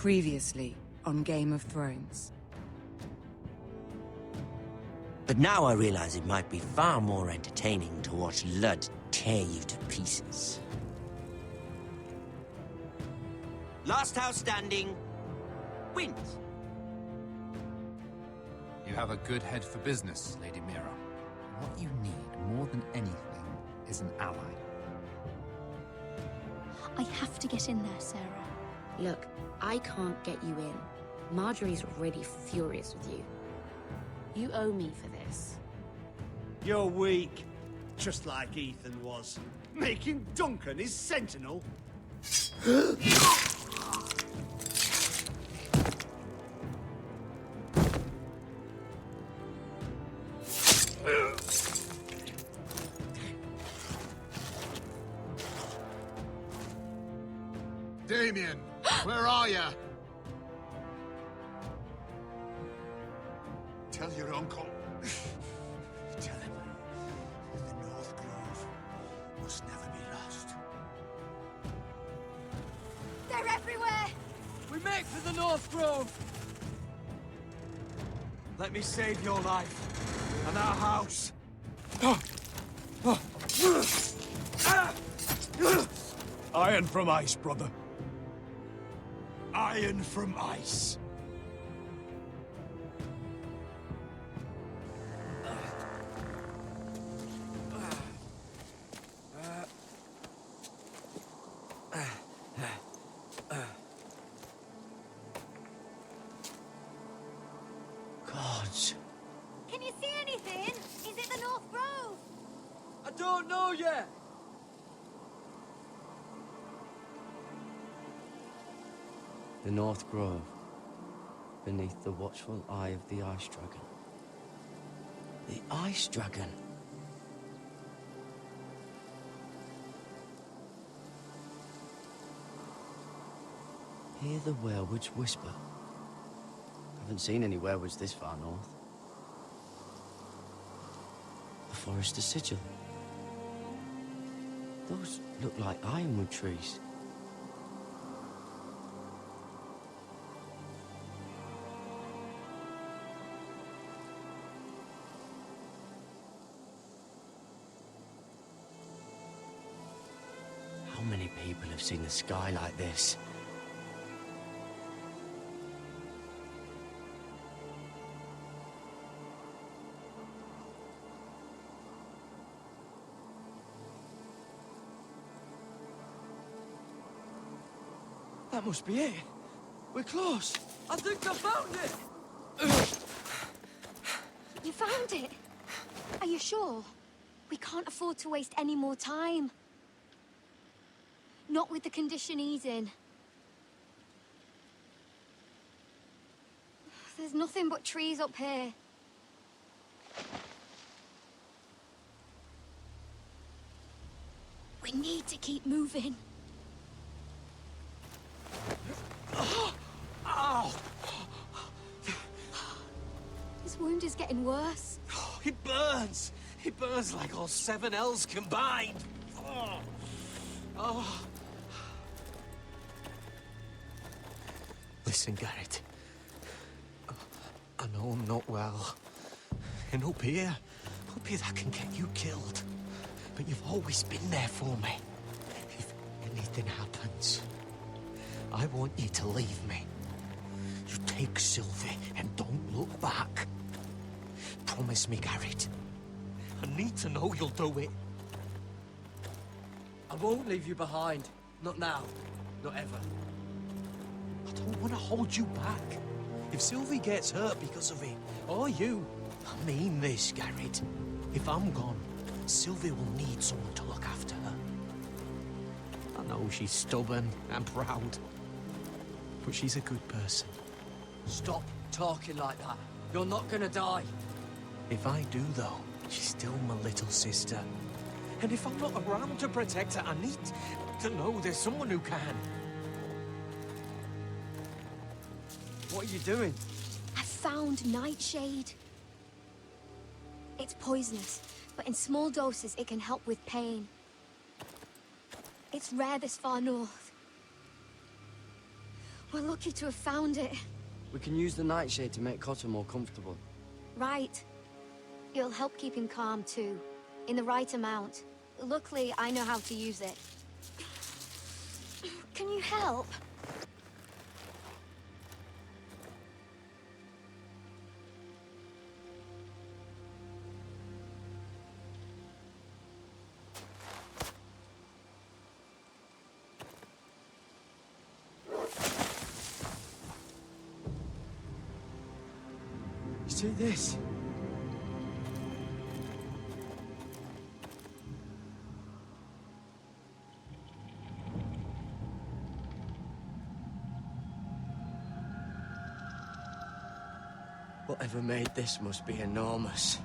Previously on Game of Thrones. But now I realize it might be far more entertaining to watch Ludd tear you to pieces. Last house standing wins. You have a good head for business, Lady Mira. What you need more than anything is an ally. I have to get in there, Sarah. Look, I can't get you in. Marjorie's already furious with you. You owe me for this. You're weak. Just like Ethan was. Making Duncan his sentinel. Damien, where are you? Tell your uncle. Tell him the North Grove must never be lost. They're everywhere! We make for the North Grove! Let me save your life and our house. Iron from ice, brother. Iron from ice. Gods. Can you see anything? Is it the North Grove? I don't know yet. The North Grove, beneath the watchful eye of the Ice Dragon. The Ice Dragon. Hear the werewolves whisper. Haven't seen any werewolves this far north. The Forester Sigil. Those look like ironwood trees. How many people have seen the sky like this? That must be it. We're close. I think I found it. You found it? Are you sure? We can't afford to waste any more time. Not with the condition he's in. There's nothing but trees up here. We need to keep moving. Ow! His wound is getting worse. It burns. It burns like all 7 L's combined. Oh. Oh. Listen, Garrett. I know I'm not well. And up here that can get you killed. But you've always been there for me. If anything happens, I want you to leave me. You take Sylvie and don't look back. Promise me, Garrett. I need to know you'll do it. I won't leave you behind. Not now. Not ever. I don't want to hold you back. If Sylvie gets hurt because of it, or you, I mean this, Garrett. If I'm gone, Sylvie will need someone to look after her. I know she's stubborn and proud, but she's a good person. Stop talking like that. You're not gonna die. If I do, though, she's still my little sister. And if I'm not around to protect her, I need to know there's someone who can. What are you doing? I found Nightshade. It's poisonous, but in small doses it can help with pain. It's rare this far north. We're lucky to have found it. We can use the nightshade to make Cotter more comfortable. Right. It'll help keep him calm, too. In the right amount. Luckily, I know how to use it. Can you help? You see this? Whatever made this must be enormous.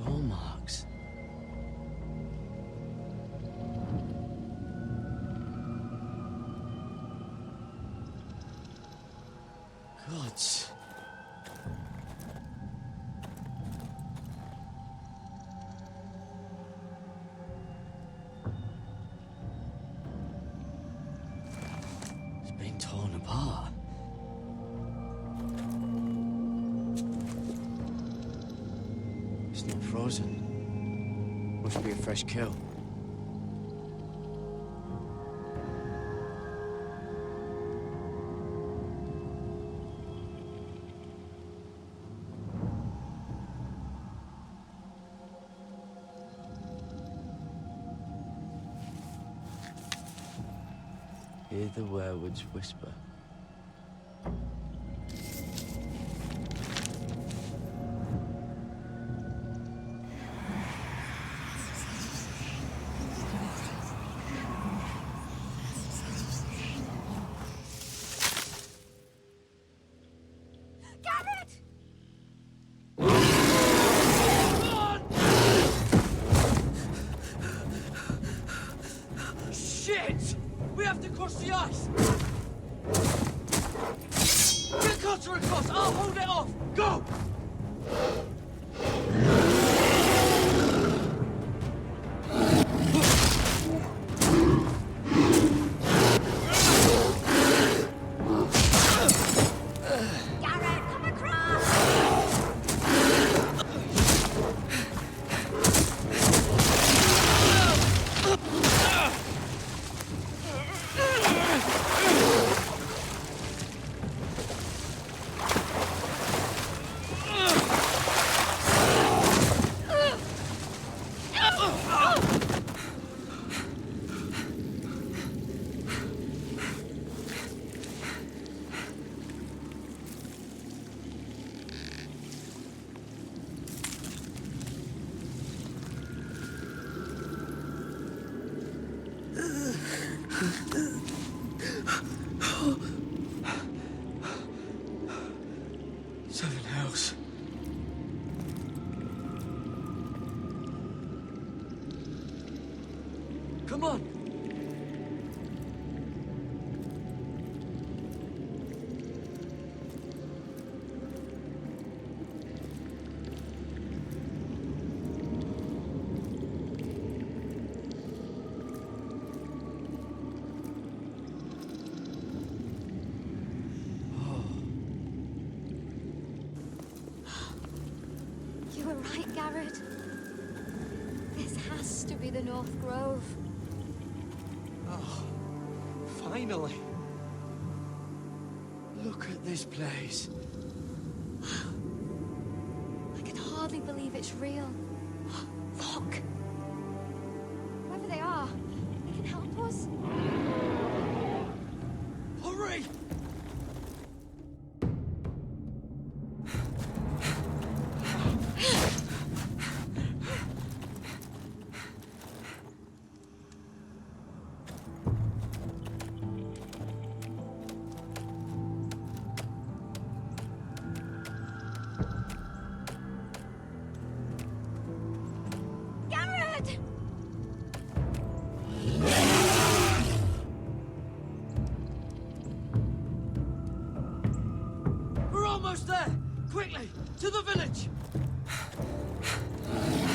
Claw marks. Gods. It's been torn apart. It's not frozen. Must be a fresh kill. Hear the werewolves whisper. Shit! We have to cross the ice! Get Cotter across! I'll hold it off! Go! Garrett, come across! Seven hells. Come on! You were right, Garrett. This has to be the North Grove. Oh, finally. Look at this place. I can hardly believe it's real. Fuck! Whoever they are, they can help us. Hurry! Garrett! We're almost there! Quickly, to the village!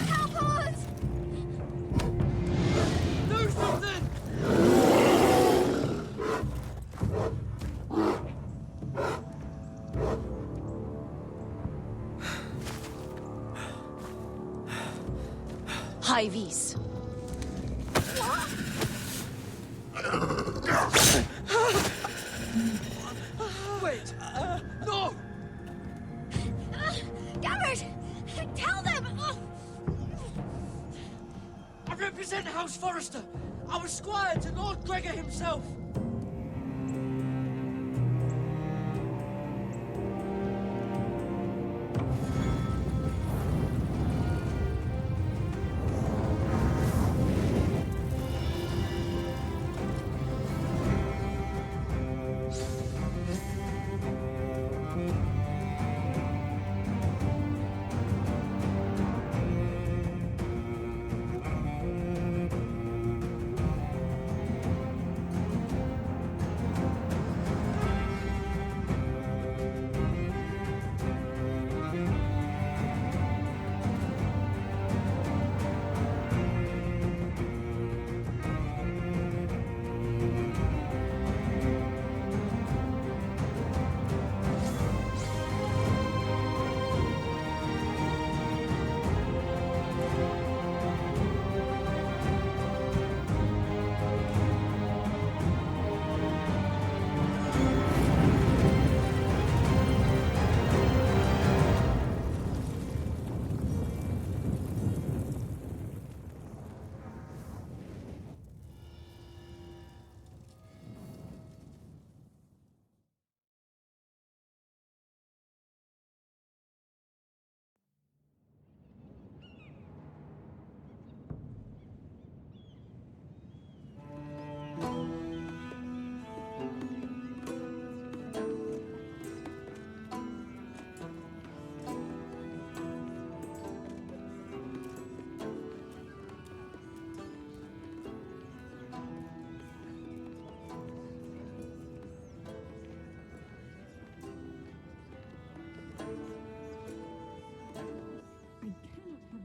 Help us! Do something! high vis. Wait! No! Garrett! Tell them! I represent House Forrester. I was squire to Lord Gregor himself.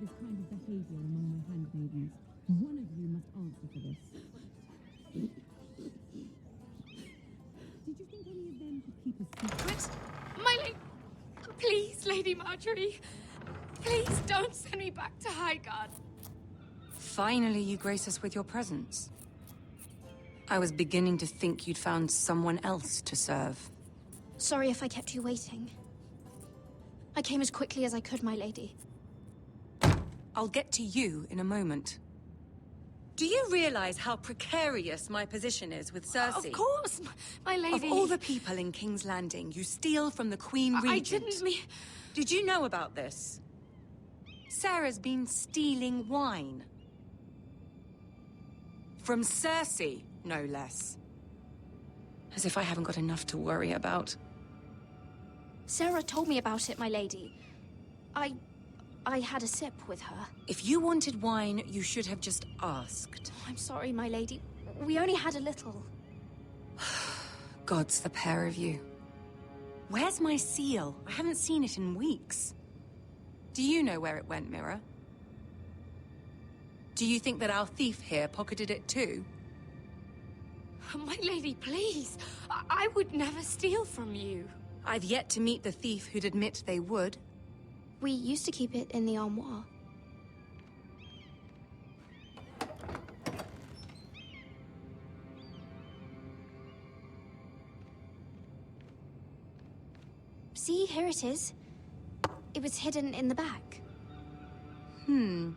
this kind of behavior among my handmaidens. One of you must answer for this. Did you think any of them could keep a secret? My lady... Please, Lady Marjorie. Please don't send me back to Highgarden. Finally, you grace us with your presence. I was beginning to think you'd found someone else to serve. Sorry if I kept you waiting. I came as quickly as I could, my lady. I'll get to you in a moment. Do you realize how precarious my position is with Cersei? Of course, my lady. Of all the people in King's Landing, you steal from the Queen Regent. I didn't mean... Did you know about this? Sarah's been stealing wine. From Cersei, no less. As if I haven't got enough to worry about. Sarah told me about it, my lady. I had a sip with her. If you wanted wine, you should have just asked. I'm sorry, my lady. We only had a little. Gods, the pair of you. Where's my seal? I haven't seen it in weeks. Do you know where it went, Mira? Do you think that our thief here pocketed it too? My lady, please. I would never steal from you. I've yet to meet the thief who'd admit they would. We used to keep it in the armoire. See, here it is. It was hidden in the back.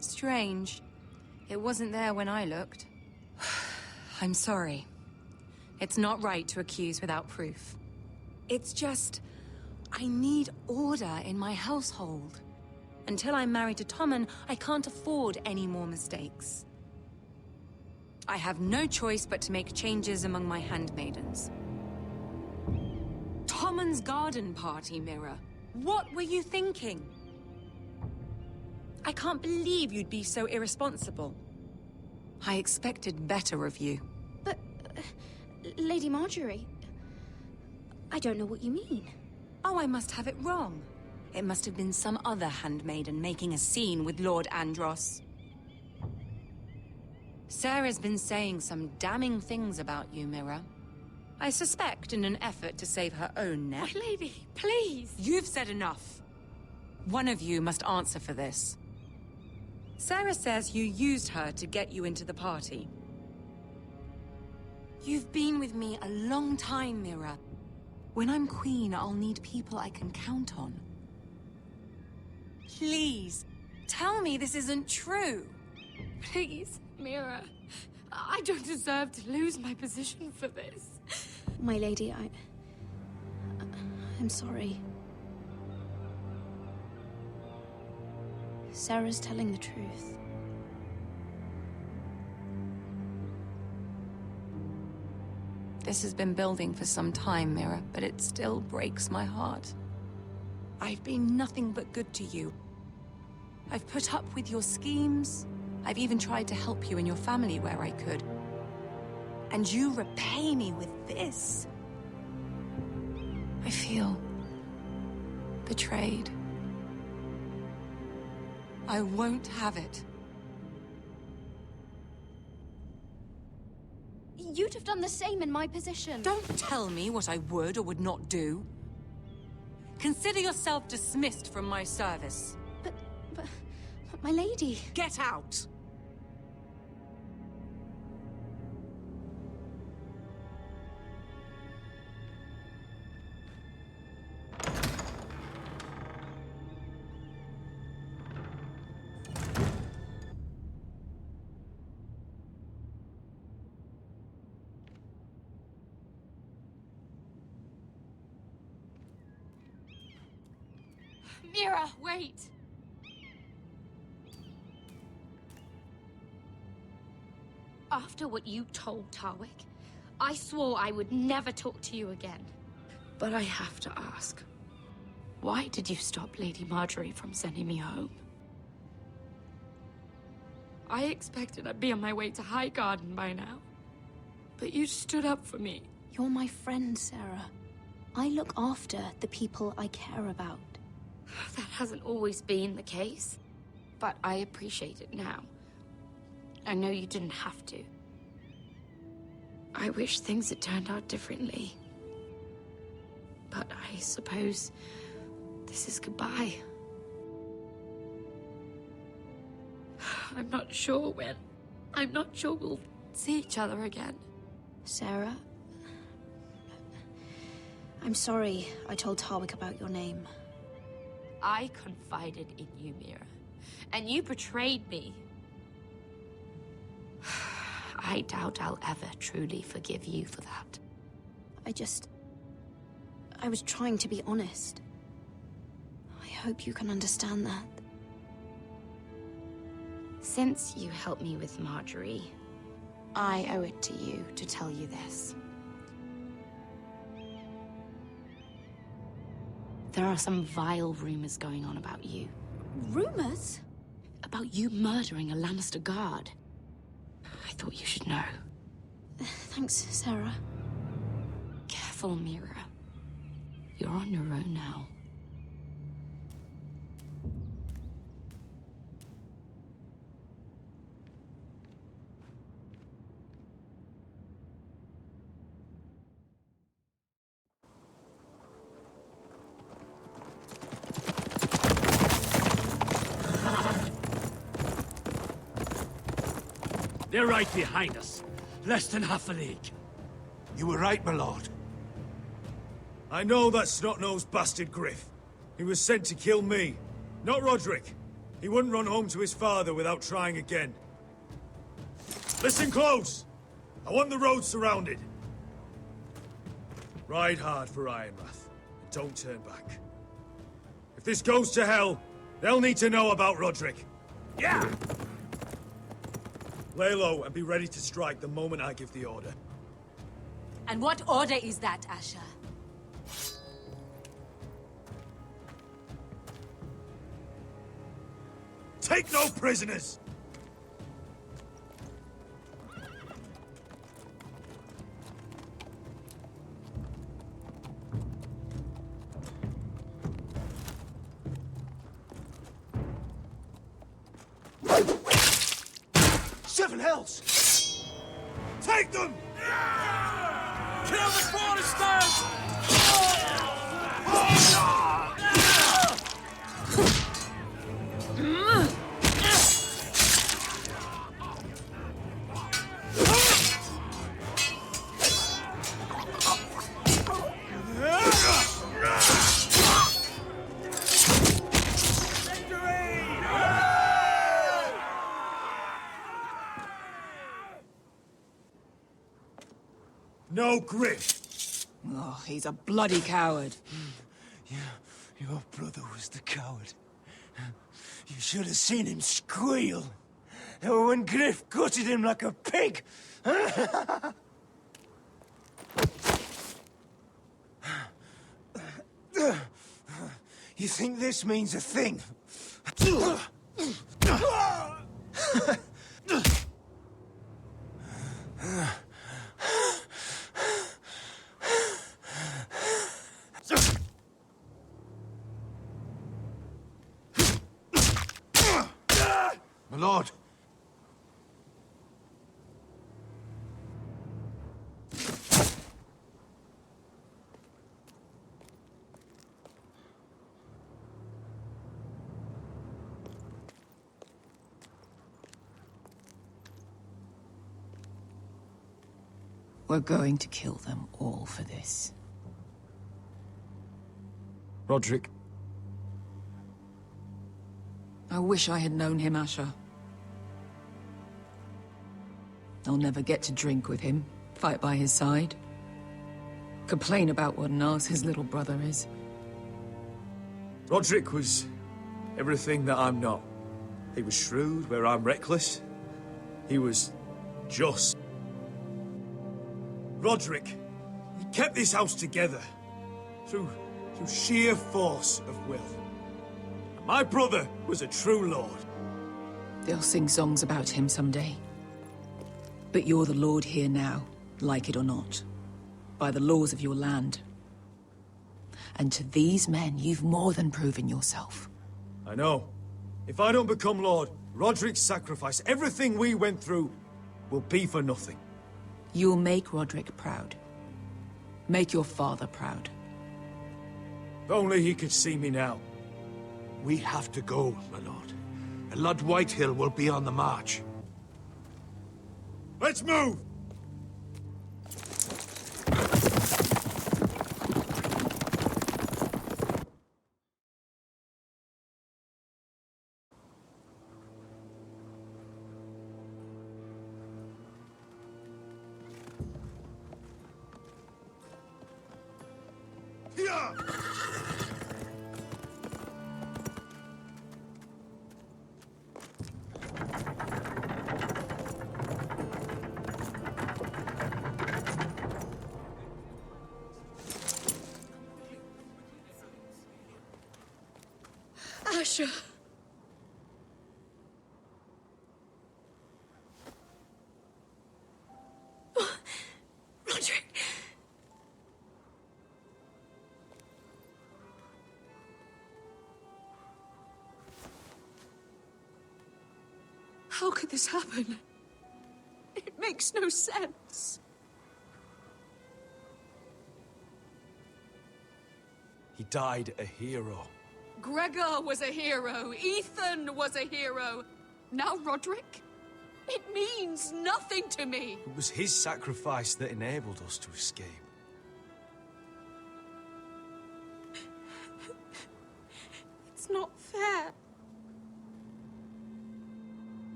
Strange. It wasn't there when I looked. I'm sorry. It's not right to accuse without proof. It's just... I need order in my household. Until I'm married to Tommen, I can't afford any more mistakes. I have no choice but to make changes among my handmaidens. Tommen's garden party, Mira. What were you thinking? I can't believe you'd be so irresponsible. I expected better of you. But, Lady Marjorie, I don't know what you mean. Oh, I must have it wrong. It must have been some other handmaiden making a scene with Lord Andros. Sarah's been saying some damning things about you, Mira. I suspect in an effort to save her own neck. My lady, please. You've said enough. One of you must answer for this. Sarah says you used her to get you into the party. You've been with me a long time, Mira. When I'm queen, I'll need people I can count on. Please, tell me this isn't true. Please, Mira. I don't deserve to lose my position for this. My lady, I'm sorry. Sarah's telling the truth. This has been building for some time, Mira, but it still breaks my heart. I've been nothing but good to you. I've put up with your schemes. I've even tried to help you and your family where I could. And you repay me with this. I feel betrayed. I won't have it. You'd have done the same in my position. Don't tell me what I would or would not do. Consider yourself dismissed from my service. But my lady... Get out! Mira, wait! After what you told Tarwick, I swore I would never talk to you again. But I have to ask, why did you stop Lady Marjorie from sending me home? I expected I'd be on my way to Highgarden by now, but you stood up for me. You're my friend, Sarah. I look after the people I care about. That hasn't always been the case, but I appreciate it now. I know you didn't have to. I wish things had turned out differently. But I suppose this is goodbye. I'm not sure when. I'm not sure we'll see each other again. Sarah, I'm sorry I told Tarwick about your name. I confided in you, Mira, and you betrayed me. I doubt I'll ever truly forgive you for that. I was trying to be honest. I hope you can understand that. Since you helped me with Marjorie, I owe it to you to tell you this. There are some vile rumors going on about you. Rumors? About you murdering a Lannister guard. I thought you should know. Thanks, Sarah. Careful, Mira. You're on your own now. They're right behind us. Less than half a league. You were right, my lord. I know that snot-nosed bastard Griff. He was sent to kill me, not Roderick. He wouldn't run home to his father without trying again. Listen close! I want the road surrounded. Ride hard for Ironrath, and don't turn back. If this goes to hell, they'll need to know about Roderick. Yeah! Lay low and be ready to strike the moment I give the order. And what order is that, Asher? Take no prisoners! Seven hells! Take them! Kill the foresters! no Griff. Oh, he's a bloody coward. Your brother was the coward. You should have seen him squeal. When Griff gutted him like a pig. You think this means a thing? My lord. We're going to kill them all for this. Roderick. I wish I had known him, Asher. I'll never get to drink with him, fight by his side, complain about what an arse his little brother is. Roderick was everything that I'm not. He was shrewd where I'm reckless. He was just. Roderick, he kept this house together through sheer force of will. And my brother was a true lord. They'll sing songs about him someday. But you're the lord here now, like it or not, by the laws of your land. And to these men, you've more than proven yourself. I know. If I don't become lord, Roderick's sacrifice, everything we went through, will be for nothing. You'll make Roderick proud. Make your father proud. If only he could see me now. We have to go, my lord. Lord Whitehill will be on the march. Let's move! Asher. Roderick. How could this happen? It makes no sense. He died a hero. Gregor was a hero. Ethan was a hero. Now Roderick? It means nothing to me. It was his sacrifice that enabled us to escape. It's not fair.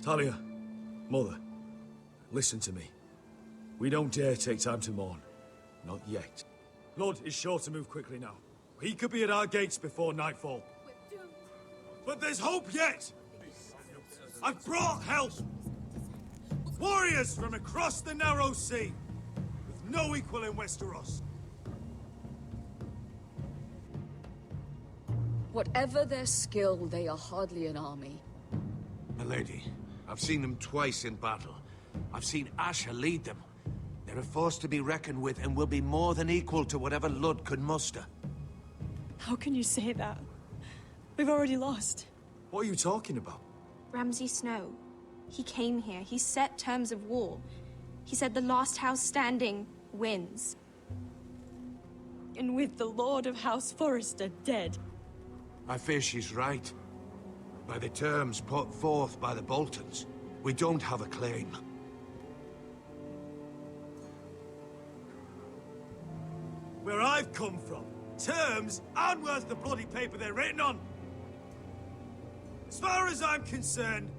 Talia, Mother, listen to me. We don't dare take time to mourn. Not yet. Lord is sure to move quickly now. He could be at our gates before nightfall. But there's hope yet! I've brought help! Warriors from across the narrow sea, with no equal in Westeros. Whatever their skill, they are hardly an army. My lady, I've seen them twice in battle. I've seen Asher lead them. They're a force to be reckoned with and will be more than equal to whatever Lud could muster. How can you say that? We've already lost. What are you talking about? Ramsay Snow. He came here. He set terms of war. He said the last house standing wins. And with the Lord of House Forrester dead. I fear she's right. By the terms put forth by the Boltons, we don't have a claim. Where I've come from, terms aren't worth the bloody paper they're written on. As far as I'm concerned,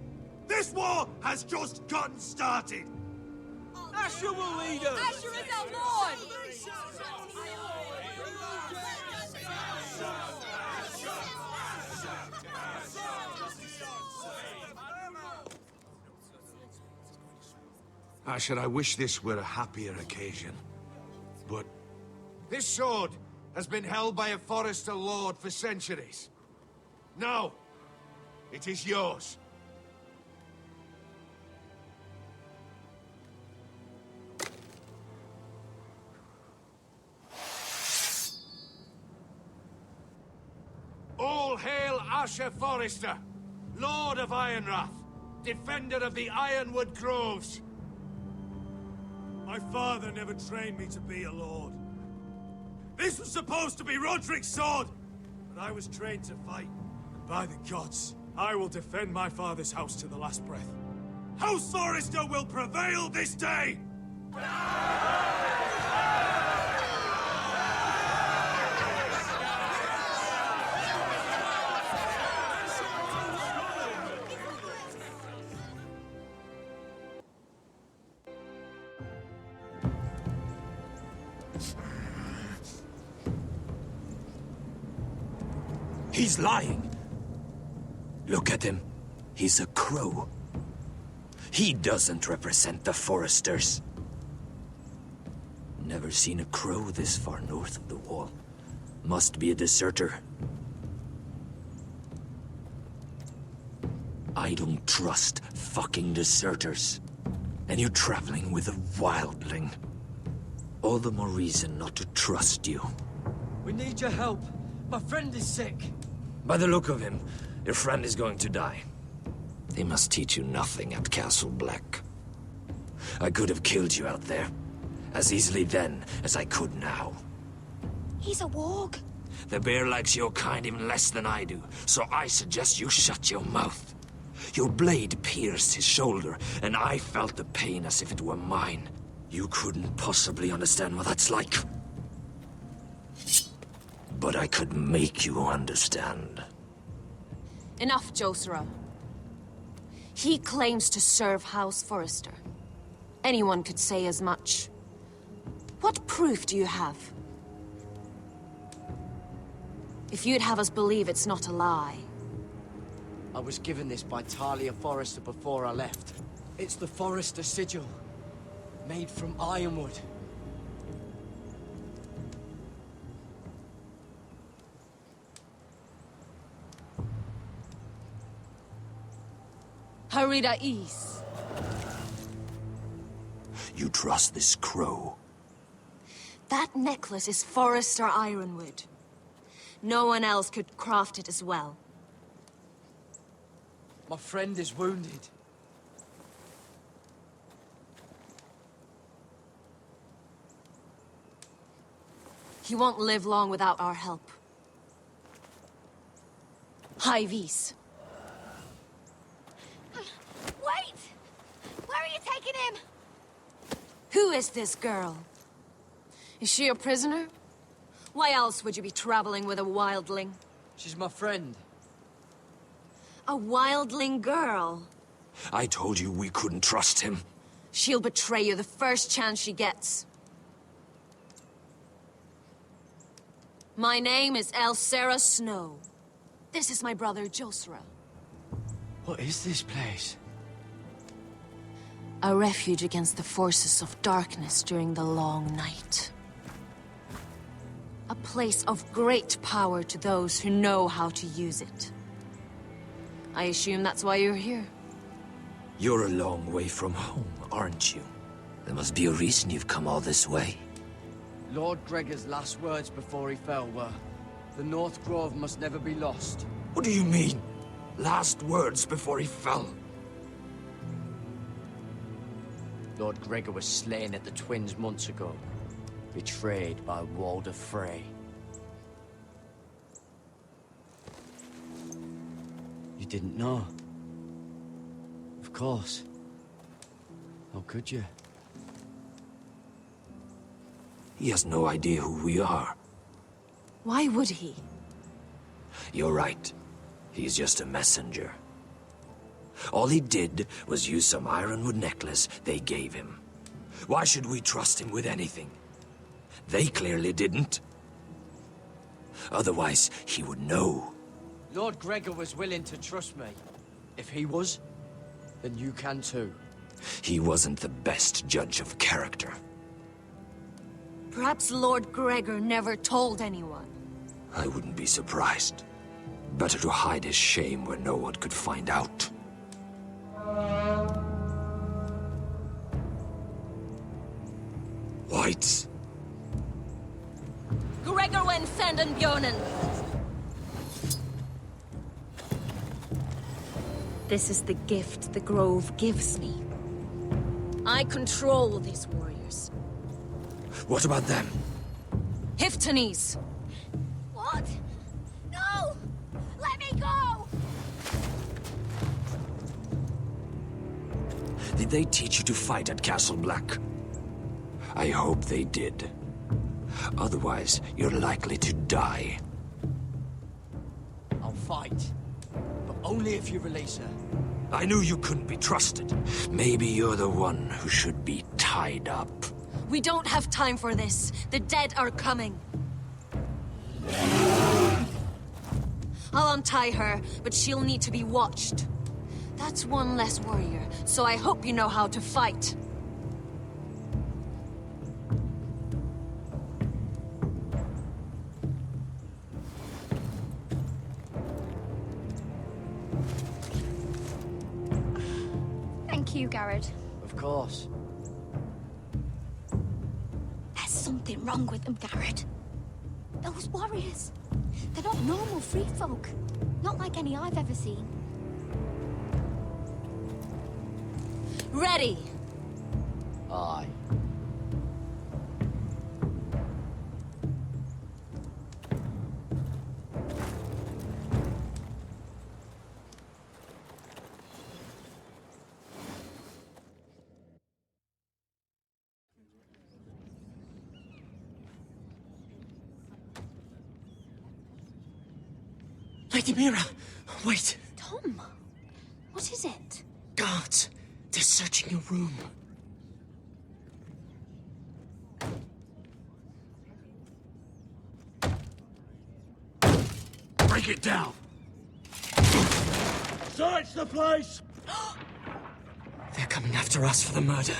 this war has just gotten started. Asher will lead us! Asher is our lord! Asher, I wish this were a happier occasion. But this sword has been held by a Forester lord for centuries. Now, it is yours. All hail Asher Forester, Lord of Ironrath, defender of the Ironwood Groves. My father never trained me to be a lord. This was supposed to be Roderick's sword, but I was trained to fight. And by the gods, I will defend my father's house to the last breath. House Forester will prevail this day! He's lying. Look at him. He's a crow. He doesn't represent the Foresters. Never seen a crow this far north of the wall. Must be a deserter. I don't trust fucking deserters. And you're traveling with a wildling. All the more reason not to trust you. We need your help. My friend is sick. By the look of him, your friend is going to die. They must teach you nothing at Castle Black. I could have killed you out there, as easily then as I could now. He's a warg. The bear likes your kind even less than I do, so I suggest you shut your mouth. Your blade pierced his shoulder, and I felt the pain as if it were mine. You couldn't possibly understand what that's like. But I could make you understand. Enough, Josera. He claims to serve House Forester. Anyone could say as much. What proof do you have? If you'd have us believe it's not a lie. I was given this by Talia Forester before I left. It's the Forester sigil, made from ironwood. Harida East. You trust this crow? That necklace is Forester Ironwood. No one else could craft it as well. My friend is wounded. He won't live long without our help. High Vis. Wait! Where are you taking him? Who is this girl? Is she a prisoner? Why else would you be traveling with a wildling? She's my friend. A wildling girl? I told you we couldn't trust him. She'll betray you the first chance she gets. My name is Elsera Snow. This is my brother, Josera. What is this place? A refuge against the forces of darkness during the long night. A place of great power to those who know how to use it. I assume that's why you're here. You're a long way from home, aren't you? There must be a reason you've come all this way. Lord Gregor's last words before he fell were, "The North Grove must never be lost." What do you mean? Last words before he fell? Lord Gregor was slain at the Twins months ago, betrayed by Walder Frey. You didn't know? Of course. How could you? He has no idea who we are. Why would he? You're right. He's just a messenger. All he did was use some ironwood necklace they gave him. Why should we trust him with anything? They clearly didn't. Otherwise, he would know. Lord Gregor was willing to trust me. If he was, then you can too. He wasn't the best judge of character. Perhaps Lord Gregor never told anyone. I wouldn't be surprised. Better to hide his shame where no one could find out. Whites. Gregor wen senden björnen. This is the gift the Grove gives me. I control these warriors. What about them? Hiftanes! What? No! Let me go! Did they teach you to fight at Castle Black? I hope they did. Otherwise, you're likely to die. I'll fight. But only if you release her. I knew you couldn't be trusted. Maybe you're the one who should be tied up. We don't have time for this. The dead are coming. I'll untie her, but she'll need to be watched. That's one less warrior, so I hope you know how to fight. Thank you, Garrett. Of course. There's something wrong with them, Garrett. Those warriors. They're not normal free folk. Not like any I've ever seen. Ready! Aye. Lady Mira, wait. Tom, what is it? Guards, they're searching your room. Break it down! Search the place! They're coming after us for the murder.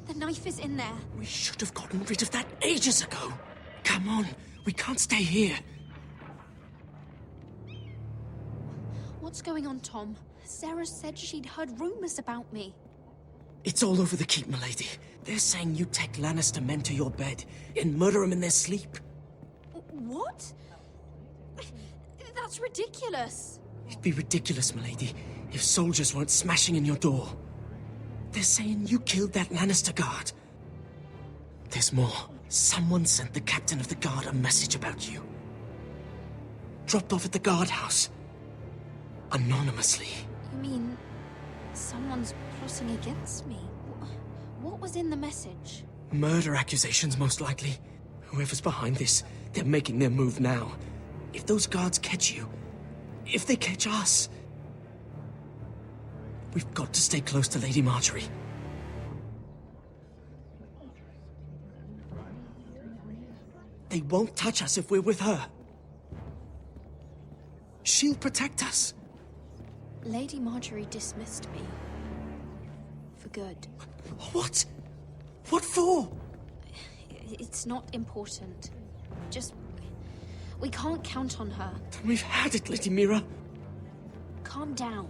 The knife is in there. We should have gotten rid of that ages ago. Come on, we can't stay here. What's going on, Tom? Sarah said she'd heard rumors about me. It's all over the keep, milady. They're saying you take Lannister men to your bed and murder them in their sleep. What? That's ridiculous. It'd be ridiculous, milady, if soldiers weren't smashing in your door. They're saying you killed that Lannister guard. There's more. Someone sent the captain of the guard a message about you. Dropped off at the guardhouse. Anonymously. You mean someone's plotting against me? What was in the message? Murder accusations, most likely. Whoever's behind this, they're making their move now. If those guards catch you, if they catch us, we've got to stay close to Lady Marjorie. They won't touch us if we're with her. She'll protect us. Lady Marjorie dismissed me. For good. What? What for? It's not important. Just... we can't count on her. Then we've had it, Lady Mira. Calm down.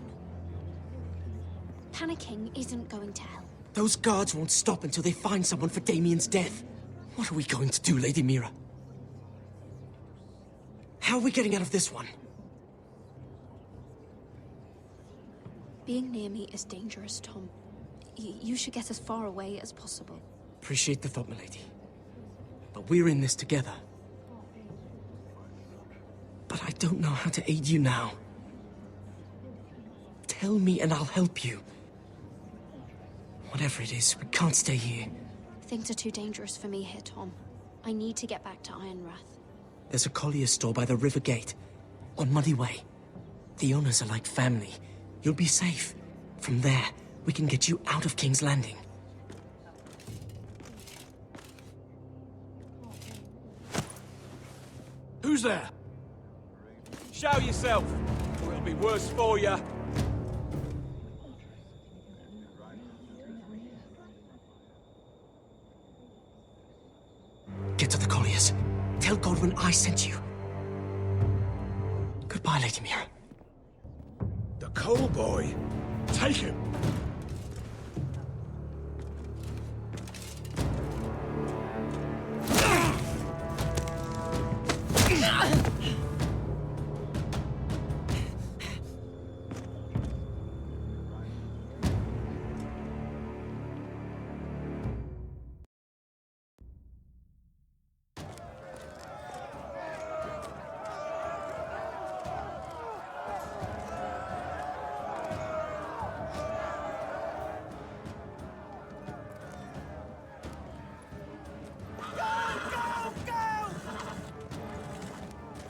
Panicking isn't going to help. Those guards won't stop until they find someone for Damien's death. What are we going to do, Lady Mira? How are we getting out of this one? Being near me is dangerous, Tom. You should get as far away as possible. Appreciate the thought, milady. But we're in this together. But I don't know how to aid you now. Tell me and I'll help you. Whatever it is, we can't stay here. Things are too dangerous for me here, Tom. I need to get back to Ironrath. There's a collier's store by the river gate. On Muddy Way. The owners are like family. You'll be safe. From there, we can get you out of King's Landing. Who's there? Show yourself, or it'll be worse for you. Get to the colliers. Tell Godwin I sent you. Goodbye, Lady Mira. The coal boy. Take him.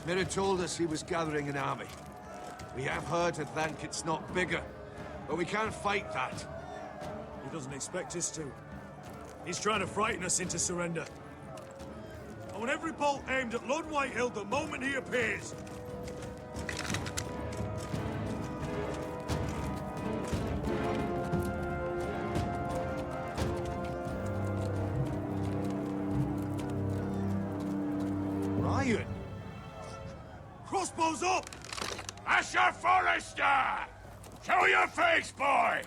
Mira told us he was gathering an army. We have heard to think it's not bigger, but we can't fight that. He doesn't expect us to. He's trying to frighten us into surrender. I want every bolt aimed at Lord Whitehill the moment he appears. Ryan! Crossbows up! Asher Forrester! Show your face, boy!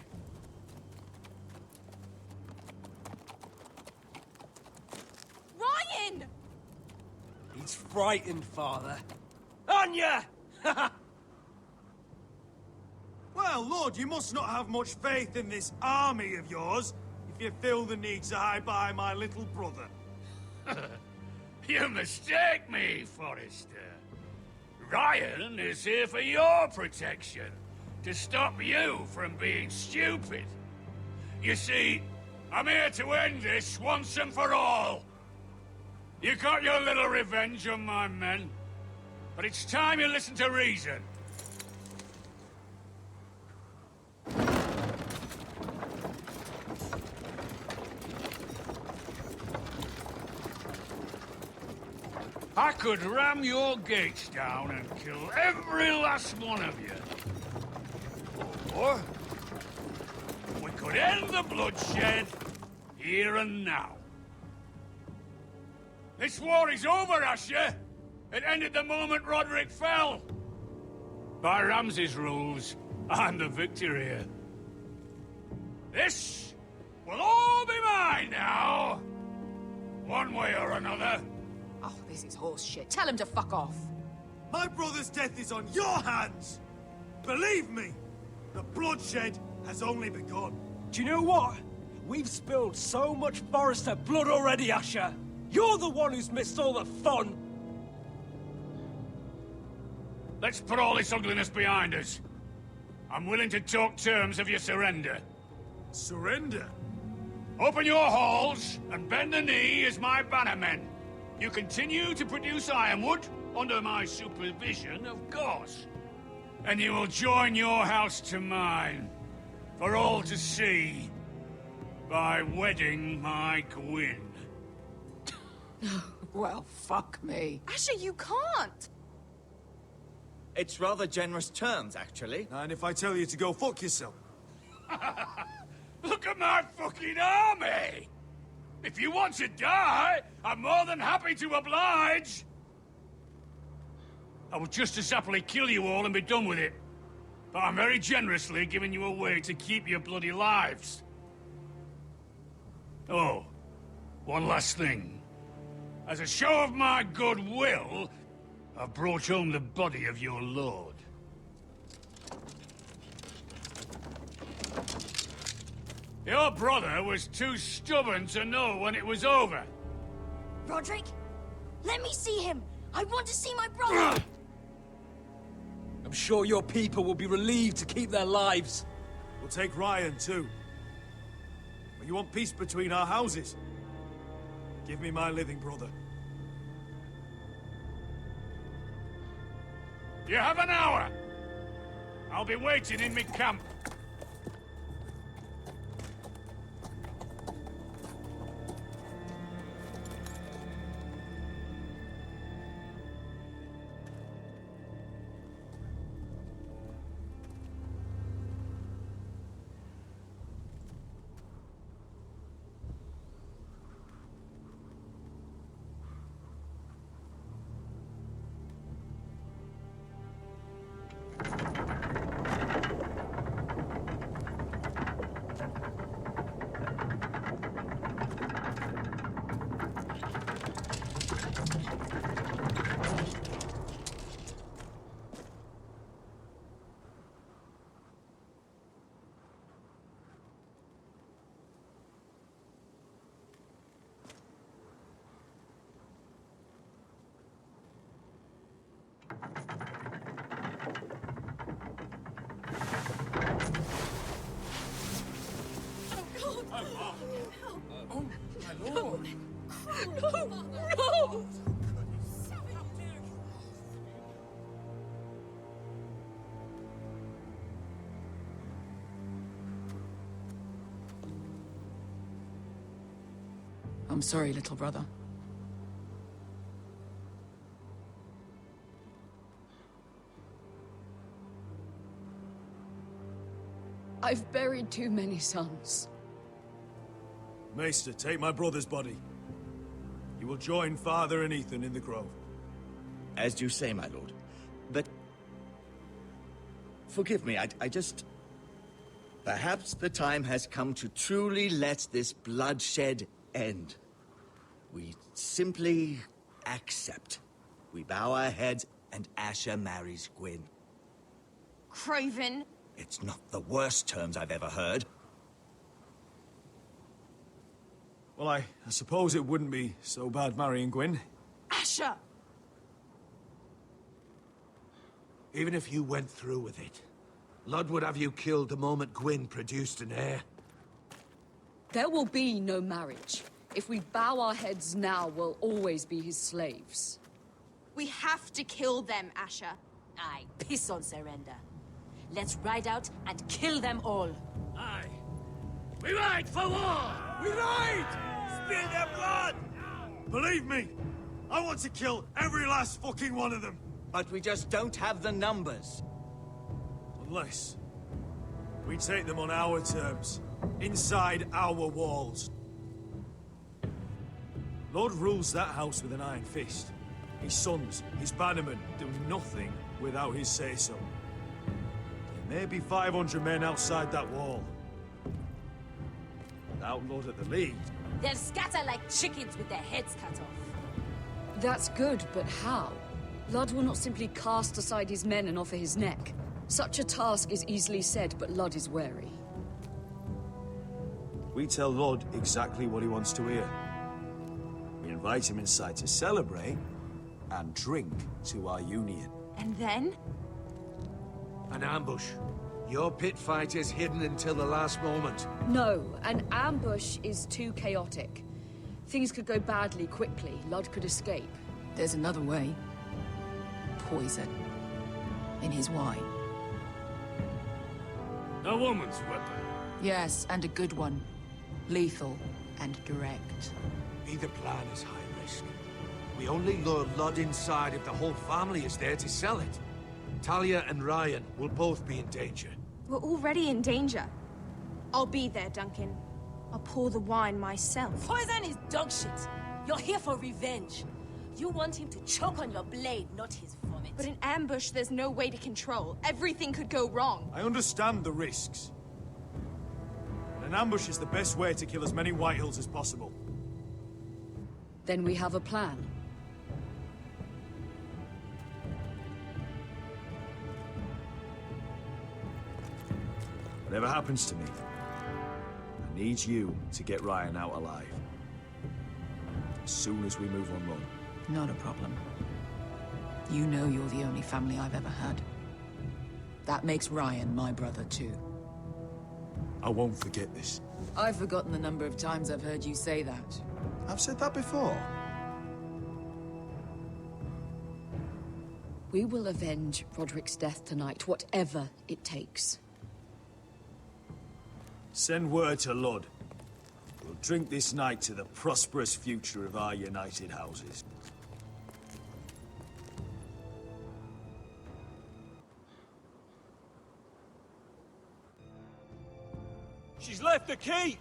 Ryan! He's frightened, Father. On ya! Well, Lord, you must not have much faith in this army of yours if you feel the need to hide behind my little brother. You mistake me, Forrester. Ryan is here for your protection, to stop you from being stupid. You see, I'm here to end this once and for all. You got your little revenge on my men, but it's time you listen to reason. I could ram your gates down and kill every last one of you. Or we could end the bloodshed here and now. This war is over, Asher. It ended the moment Roderick fell. By Ramsay's rules, I'm the victor here. This will all be mine now. One way or another. Oh, this is horse shit. Tell him to fuck off. My brother's death is on your hands! Believe me, the bloodshed has only begun. Do you know what? We've spilled so much Forrester blood already, Asher. You're the one who's missed all the fun. Let's put all this ugliness behind us. I'm willing to talk terms of your surrender. Surrender? Open your halls and bend the knee as my bannermen. You continue to produce ironwood, under my supervision, of course. And you will join your house to mine, for all to see, by wedding my Gwyn. Well, fuck me. Asher, you can't! It's rather generous terms, actually. And if I tell you to go fuck yourself? Look at my fucking army! If you want to die, I'm more than happy to oblige. I would just as happily kill you all and be done with it. But I'm very generously giving you a way to keep your bloody lives. Oh, one last thing. As a show of my goodwill, I've brought home the body of your lord. Your brother was too stubborn to know when it was over. Roderick, let me see him. I want to see my brother. I'm sure your people will be relieved to keep their lives. We'll take Ryan, too. But you want peace between our houses? Give me my living brother. You have an hour. I'll be waiting in my camp. I'm sorry, little brother. I've buried too many sons. Maester, take my brother's body. You will join Father and Ethan in the grove. As you say, my lord. But... forgive me, I just... Perhaps the time has come to truly let this bloodshed end. We simply accept. We bow our heads and Asher marries Gwyn. Craven. It's not the worst terms I've ever heard. Well, I suppose it wouldn't be so bad marrying Gwyn. Asher! Even if you went through with it, Lud would have you killed the moment Gwyn produced an heir. There will be no marriage. If we bow our heads now, we'll always be his slaves. We have to kill them, Asher. Aye, piss on surrender. Let's ride out and kill them all. Aye. We ride for war! We ride! Spill their blood! Believe me, I want to kill every last fucking one of them. But we just don't have the numbers. Unless we take them on our terms, inside our walls. Lord rules that house with an iron fist. His sons, his bannermen, do nothing without his say-so. There may be 500 men outside that wall. Without Lord at the lead... They'll scatter like chickens with their heads cut off. That's good, but how? Lud will not simply cast aside his men and offer his neck. Such a task is easily said, but Lud is wary. We tell Lord exactly what he wants to hear. We invite him inside to celebrate and drink to our union. And then? An ambush. Your pit fighters hidden until the last moment. No, an ambush is too chaotic. Things could go badly quickly. Lud could escape. There's another way. Poison. In his wine. A woman's weapon. Yes, and a good one. Lethal and direct. Either plan is high risk. We only lure Lud inside if the whole family is there to sell it. Talia and Ryan will both be in danger. We're already in danger. I'll be there, Duncan. I'll pour the wine myself. Poison is dog shit. You're here for revenge. You want him to choke on your blade, not his vomit. But in ambush, there's no way to control. Everything could go wrong. I understand the risks. But an ambush is the best way to kill as many Whitehills as possible. Then we have a plan. Whatever happens to me, I need you to get Ryan out alive. As soon as we move on Run. Not a problem. You know you're the only family I've ever had. That makes Ryan my brother too. I won't forget this. I've forgotten the number of times I've heard you say that. I've said that before. We will avenge Roderick's death tonight, whatever it takes. Send word to Lud. We'll drink this night to the prosperous future of our united houses. She's left the keep!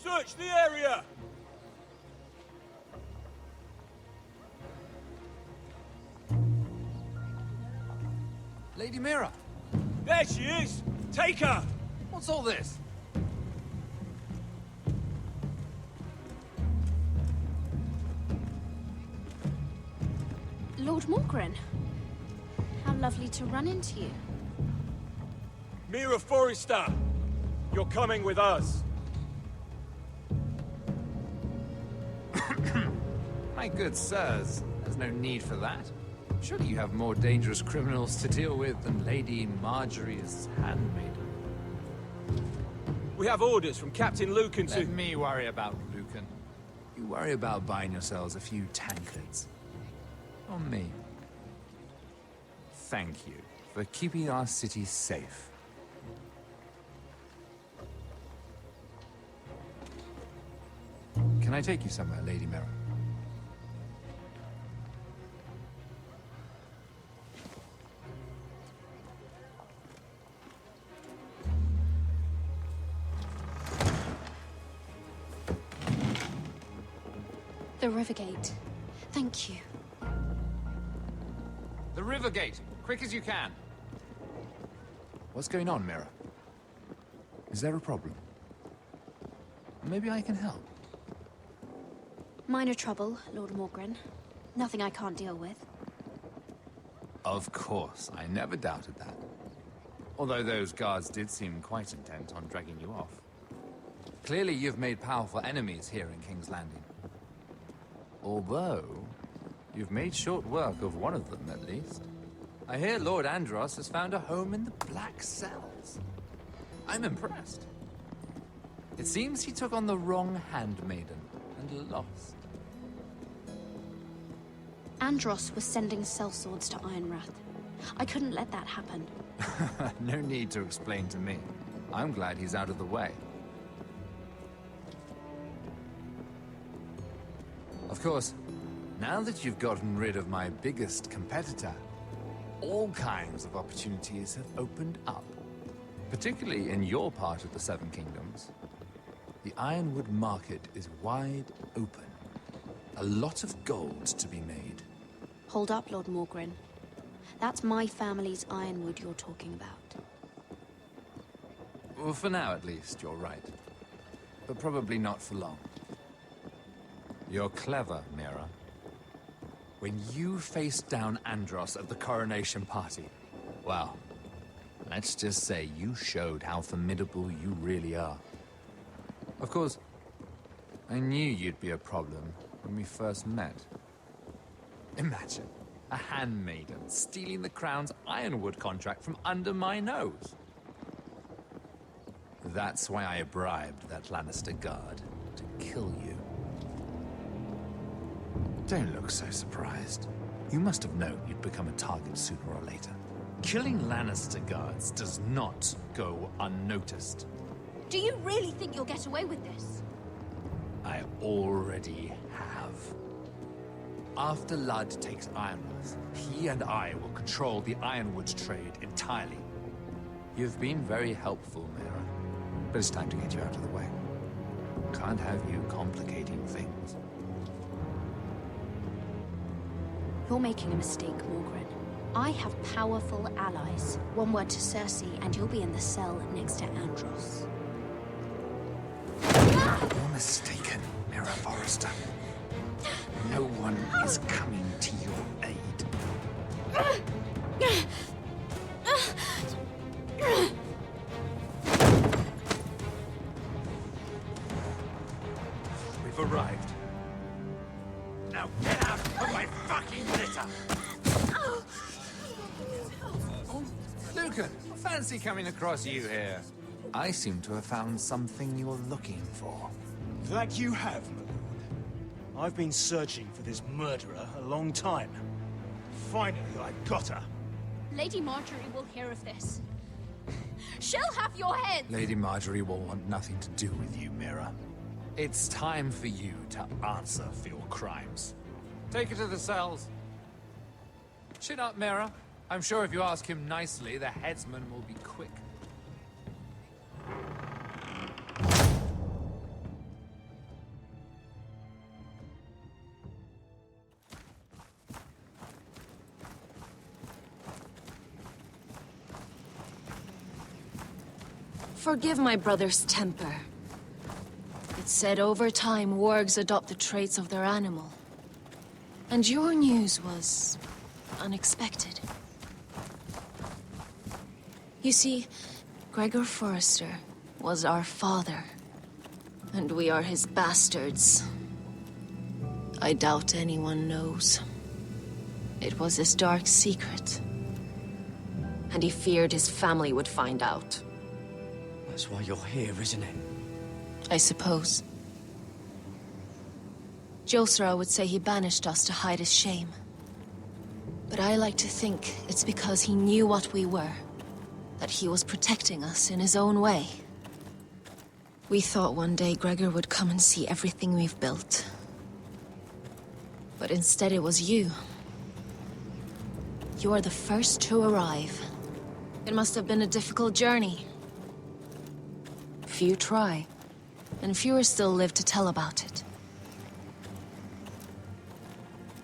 Search the area! Lady Mira! There she is! Take her! What's all this? Lord Morgren. How lovely to run into you. Mira Forrester! You're coming with us. My good sirs, there's no need for that. Surely you have more dangerous criminals to deal with than Lady Marjorie's handmaiden. We have orders from Captain Lucan to... Let me worry about Lucan. You worry about buying yourselves a few tankards. On me. Thank you for keeping our city safe. I take you somewhere, Lady Mira? The Rivergate. Thank you. The Rivergate! Quick as you can! What's going on, Mira? Is there a problem? Maybe I can help. Minor trouble, Lord Morgren. Nothing I can't deal with. Of course, I never doubted that. Although those guards did seem quite intent on dragging you off. Clearly you've made powerful enemies here in King's Landing. Although, you've made short work of one of them, at least. I hear Lord Andros has found a home in the Black Cells. I'm impressed. It seems he took on the wrong handmaiden and lost. Andros was sending sellswords to Ironrath. I couldn't let that happen. No need to explain to me. I'm glad he's out of the way. Of course, now that you've gotten rid of my biggest competitor, all kinds of opportunities have opened up. Particularly in your part of the Seven Kingdoms. The Ironwood market is wide open. A lot of gold to be made. Hold up, Lord Morgren. That's my family's Ironwood you're talking about. Well, for now at least, you're right. But probably not for long. You're clever, Mira. When you faced down Andros at the coronation party, well, let's just say you showed how formidable you really are. Of course, I knew you'd be a problem when we first met. Imagine, a handmaiden stealing the crown's Ironwood contract from under my nose. That's why I bribed that Lannister guard to kill you. Don't look so surprised. You must have known you'd become a target sooner or later. Killing Lannister guards does not go unnoticed. Do you really think you'll get away with this? I already have. After Ludd takes Ironrath, he and I will control the Ironwood trade entirely. You've been very helpful, Mira. But it's time to get you out of the way. Can't have you complicating things. You're making a mistake, Morgren. I have powerful allies. One word to Cersei, and you'll be in the cell next to Andros. You're mistaken, Mira Forrester. No one is coming to your aid. We've arrived. Now get out of my fucking litter! Lucan, fancy coming across you here. I seem to have found something you're looking for. That you have, my lord. I've been searching for this murderer a long time. Finally, I got her. Lady Marjorie will hear of this. She'll have your head! Lady Marjorie will want nothing to do with you, Mira. It's time for you to answer for your crimes. Take her to the cells. Chin up, Mira. I'm sure if you ask him nicely, the headsman will be quick. Forgive my brother's temper. It's said over time, wargs adopt the traits of their animal. And your news was unexpected. You see, Gregor Forrester was our father, and we are his bastards. I doubt anyone knows. It was his dark secret, and he feared his family would find out. That's why you're here, isn't it? I suppose. Josra would say he banished us to hide his shame. But I like to think it's because he knew what we were. That he was protecting us in his own way. We thought one day Gregor would come and see everything we've built. But instead it was you. You are the first to arrive. It must have been a difficult journey. Few try, and fewer still live to tell about it.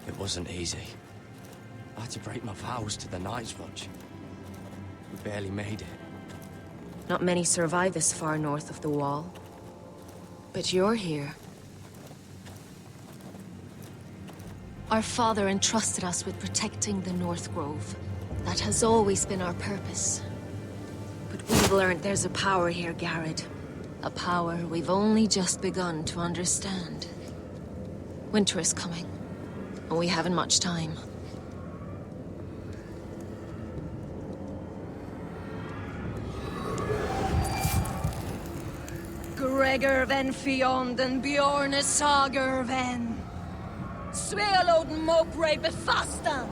It wasn't easy. I had to break my vows to the Night's Watch. We barely made it. Not many survive this far north of the Wall. But you're here. Our father entrusted us with protecting the North Grove. That has always been our purpose. But we've learned there's a power here, Garrett. A power we've only just begun to understand. Winter is coming, and we haven't much time. Gregor ven Fionden Bjorne Sager ven. Svealoden Mopre befastan.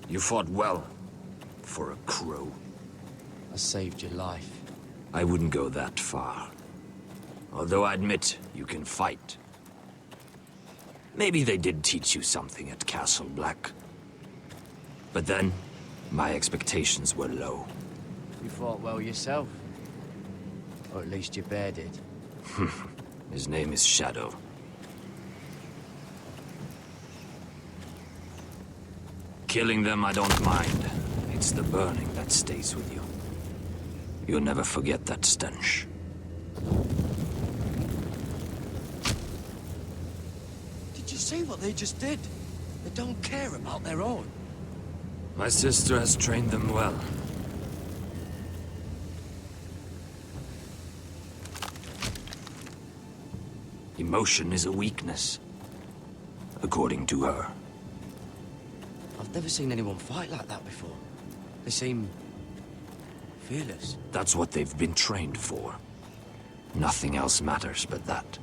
You fought well, for a crow. I saved your life. I wouldn't go that far. Although I admit, you can fight. Maybe they did teach you something at Castle Black. But then, my expectations were low. You fought well yourself. Or at least your bear did. His name is Shadow. Killing them I don't mind. It's the burning that stays with you. You'll never forget that stench. Did you see what they just did? They don't care about their own. My sister has trained them well. Emotion is a weakness, according to her. I've never seen anyone fight like that before. They seem fearless. That's what they've been trained for. Nothing else matters but that.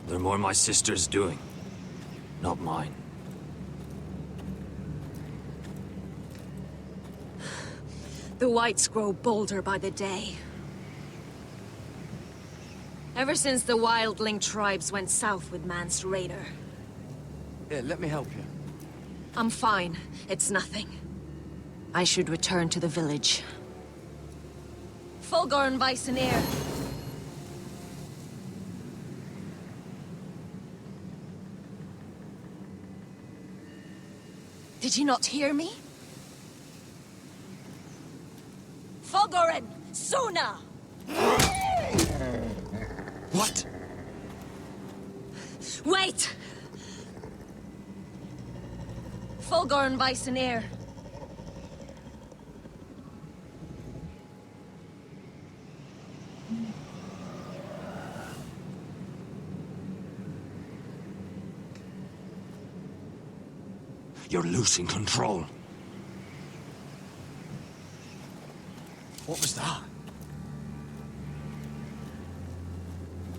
They're more my sister's doing, not mine. The whites grow bolder by the day. Ever since the wildling tribes went south with Man's raider. Yeah, let me help you. I'm fine. It's nothing. I should return to the village. Fulgorn Bison-ear. Did you not hear me? Fulgorn! Suna! What? Wait! Fulgorn Bison-ear. You're losing control. What was that?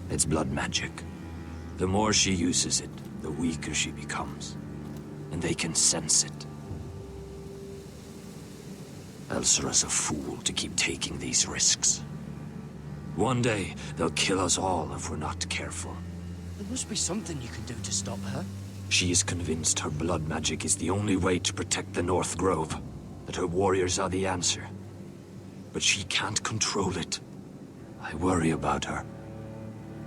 It's blood magic. The more she uses it, the weaker she becomes. And they can sense it. Elsera's a fool to keep taking these risks. One day, they'll kill us all if we're not careful. There must be something you can do to stop her. She is convinced her blood magic is the only way to protect the North Grove, that her warriors are the answer. But she can't control it. I worry about her.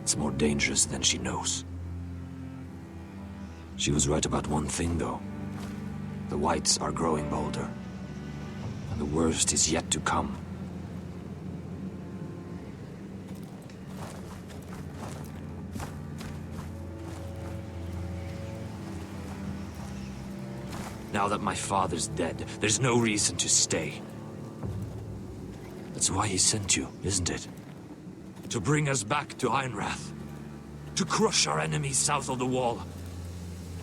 It's more dangerous than she knows. She was right about one thing, though. The whites are growing bolder. And the worst is yet to come. Now that my father's dead, there's no reason to stay. That's why he sent you, isn't it? To bring us back to Einrath. To crush our enemies south of the wall.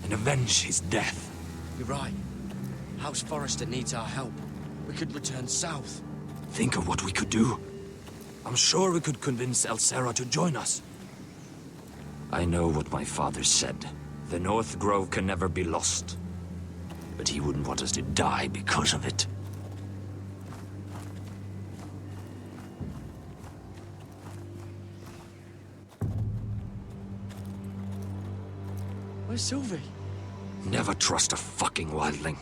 And avenge his death. You're right. House Forrester needs our help. We could return south. Think of what we could do. I'm sure we could convince Elsera to join us. I know what my father said. The North Grove can never be lost. But he wouldn't want us to die because of it. Where's Sylvie? Never trust a fucking wildling.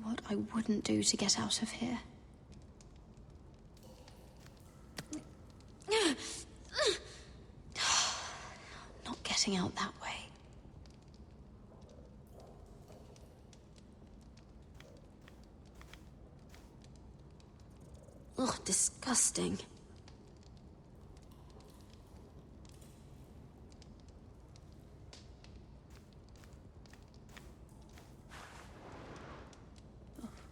What I wouldn't do to get out of here. Not getting out that way. Ugh, disgusting.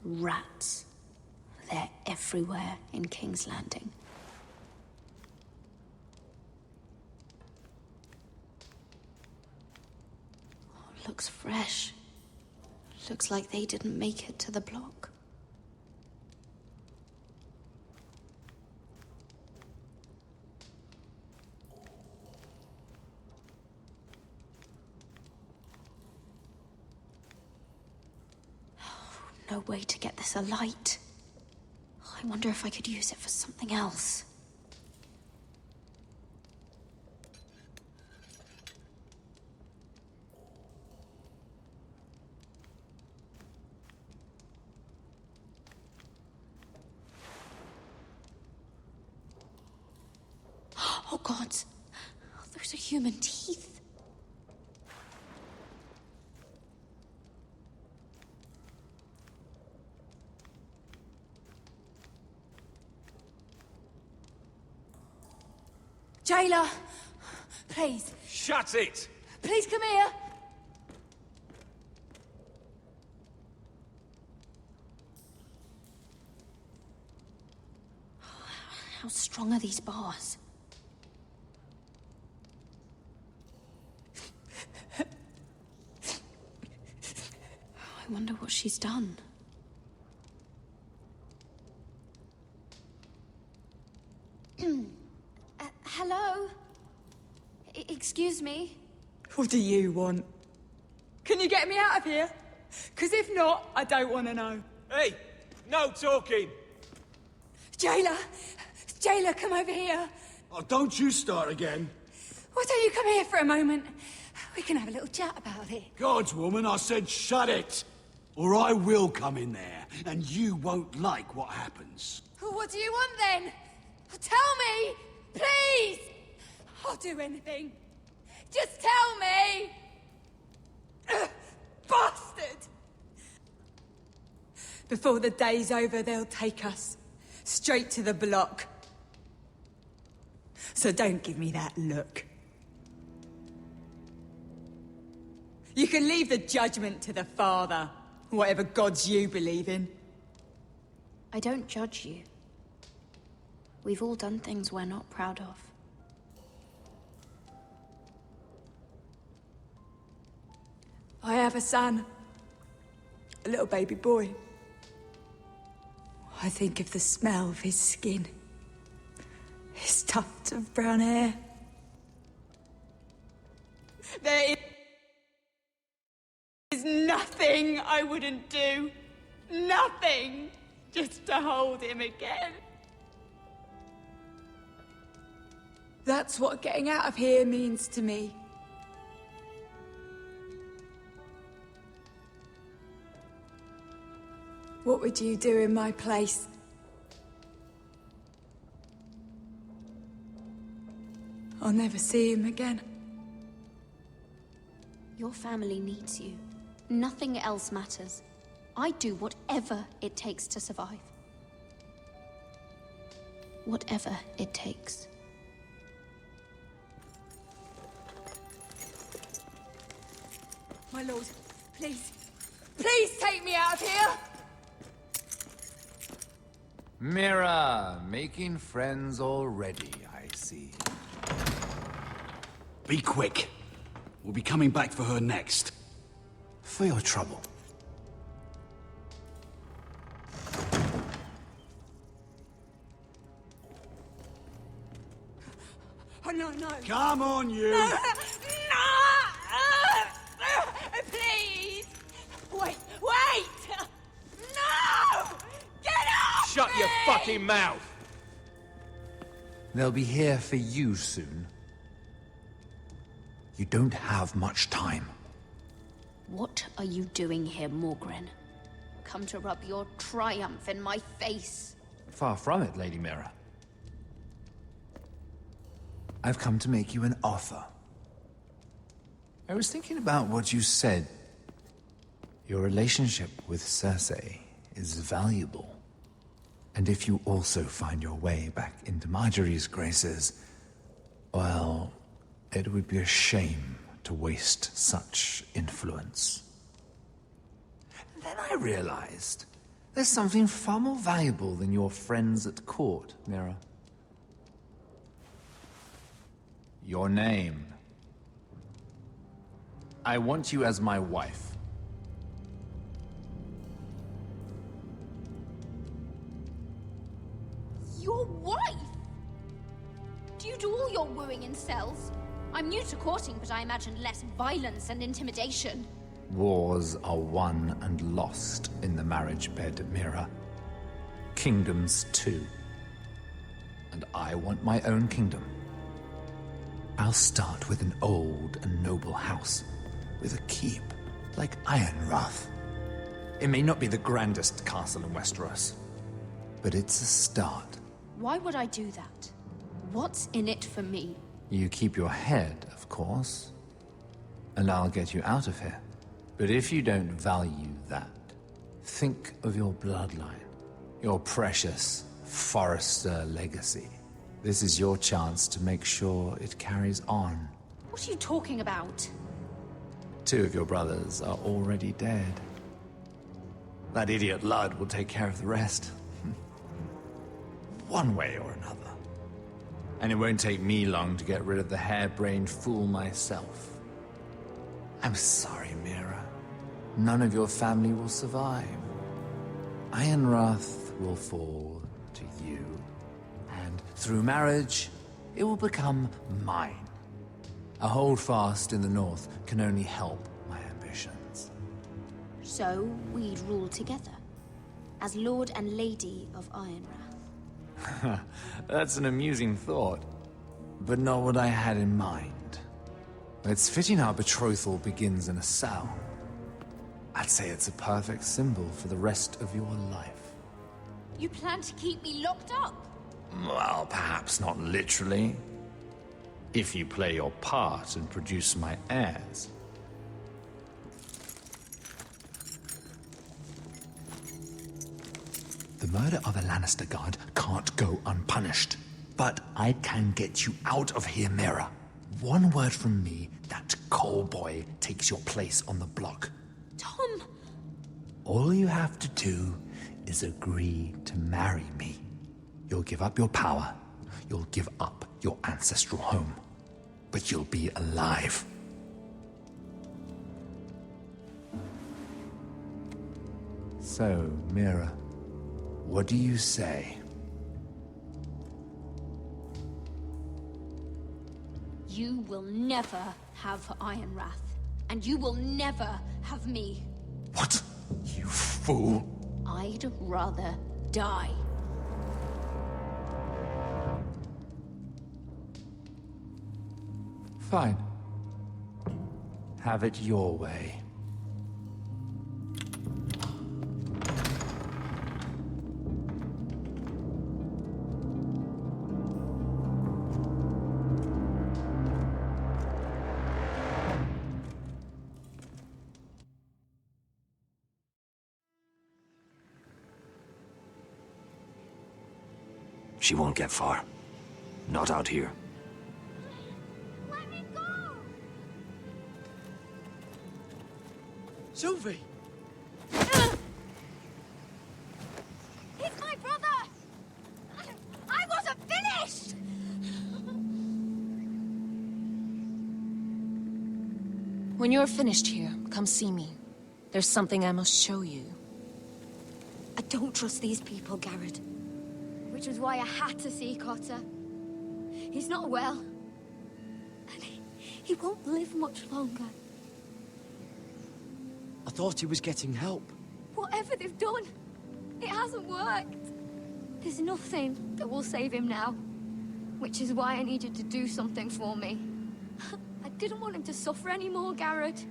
Rats. They're everywhere in King's Landing. Oh, looks fresh. Looks like they didn't make it to the block. no way to get this alight. I wonder if I could use it for something else. Oh, God. Those are human teeth. Jailer! Please. Shut it! Please come here! How strong are these bars? I wonder what she's done. Hello? Excuse me? What do you want? Can you get me out of here? Because if not, I don't want to know. Hey! No talking! Jailer! Jailer, come over here. Oh, don't you start again. Why don't you come here for a moment? We can have a little chat about it. God's woman, I said shut it. Or I will come in there, and you won't like what happens. What do you want then? Tell me! Please! I'll do anything. Just tell me! Bastard! Before the day's over, they'll take us straight to the block. So don't give me that look. You can leave the judgment to the Father, whatever gods you believe in. I don't judge you. We've all done things we're not proud of. I have a son. A little baby boy. I think of the smell of his skin. His tuft of brown hair. There is nothing I wouldn't do. Nothing. Just to hold him again. That's what getting out of here means to me. What would you do in my place? I'll never see him again. Your family needs you. Nothing else matters. I'd do whatever it takes to survive. Whatever it takes. My lord, please. Please take me out of here! Mira, making friends already, I see. Be quick. We'll be coming back for her next. For your trouble. Oh, no, no. Come on, you! No! No! Please! Wait! Wait! No! Get off Shut me! your fucking mouth! They'll be here for you soon. You don't have much time. What are you doing here, Morgren? Come to rub your triumph in my face? Far from it, Lady Mira. I've come to make you an offer. I was thinking about what you said. Your relationship with Cersei is valuable. And if you also find your way back into Marjorie's graces, well, it would be a shame to waste such influence. Then I realized there's something far more valuable than your friends at court, Mira. Your name. I want you as my wife. Your wife? Do you do all your wooing in cells? I'm new to courting, but I imagine less violence and intimidation. Wars are won and lost in the marriage bed, Mira. Kingdoms too. And I want my own kingdom. I'll start with an old and noble house, with a keep, like Ironrath. It may not be the grandest castle in Westeros, but it's a start. Why would I do that? What's in it for me? You keep your head, of course, and I'll get you out of here. But if you don't value that, think of your bloodline, your precious Forrester legacy. This is your chance to make sure it carries on. What are you talking about? 2 of your brothers are already dead. That idiot Ludd will take care of the rest. One way or another. And it won't take me long to get rid of the harebrained fool myself. I'm sorry, Mira. None of your family will survive. Ironrath will fall to you. And through marriage, it will become mine. A holdfast in the north can only help my ambitions. So we'd rule together, as Lord and Lady of Ironrath. That's an amusing thought, but not what I had in mind. It's fitting our betrothal begins in a cell. I'd say it's a perfect symbol for the rest of your life. You plan to keep me locked up? Well, perhaps not literally. If you play your part and produce my heirs. The murder of a Lannister guard can't go unpunished. But I can get you out of here, Mira. One word from me, that coal boy takes your place on the block. Tom! All you have to do is agree to marry me. You'll give up your power. You'll give up your ancestral home. But you'll be alive. So, Mira, what do you say? You will never have Ironrath, and you will never have me. What? You fool! I'd rather die. Fine. Have it your way. She won't get far. Not out here. Sylvie! He's my brother! I wasn't finished! When you're finished here, come see me. There's something I must show you. I don't trust these people, Garrett. Which was why I had to see Cotter. He's not well. And he won't live much longer. I thought he was getting help. Whatever they've done, it hasn't worked. There's nothing that will save him now. Which is why I need you to do something for me. I didn't want him to suffer anymore, Garrett.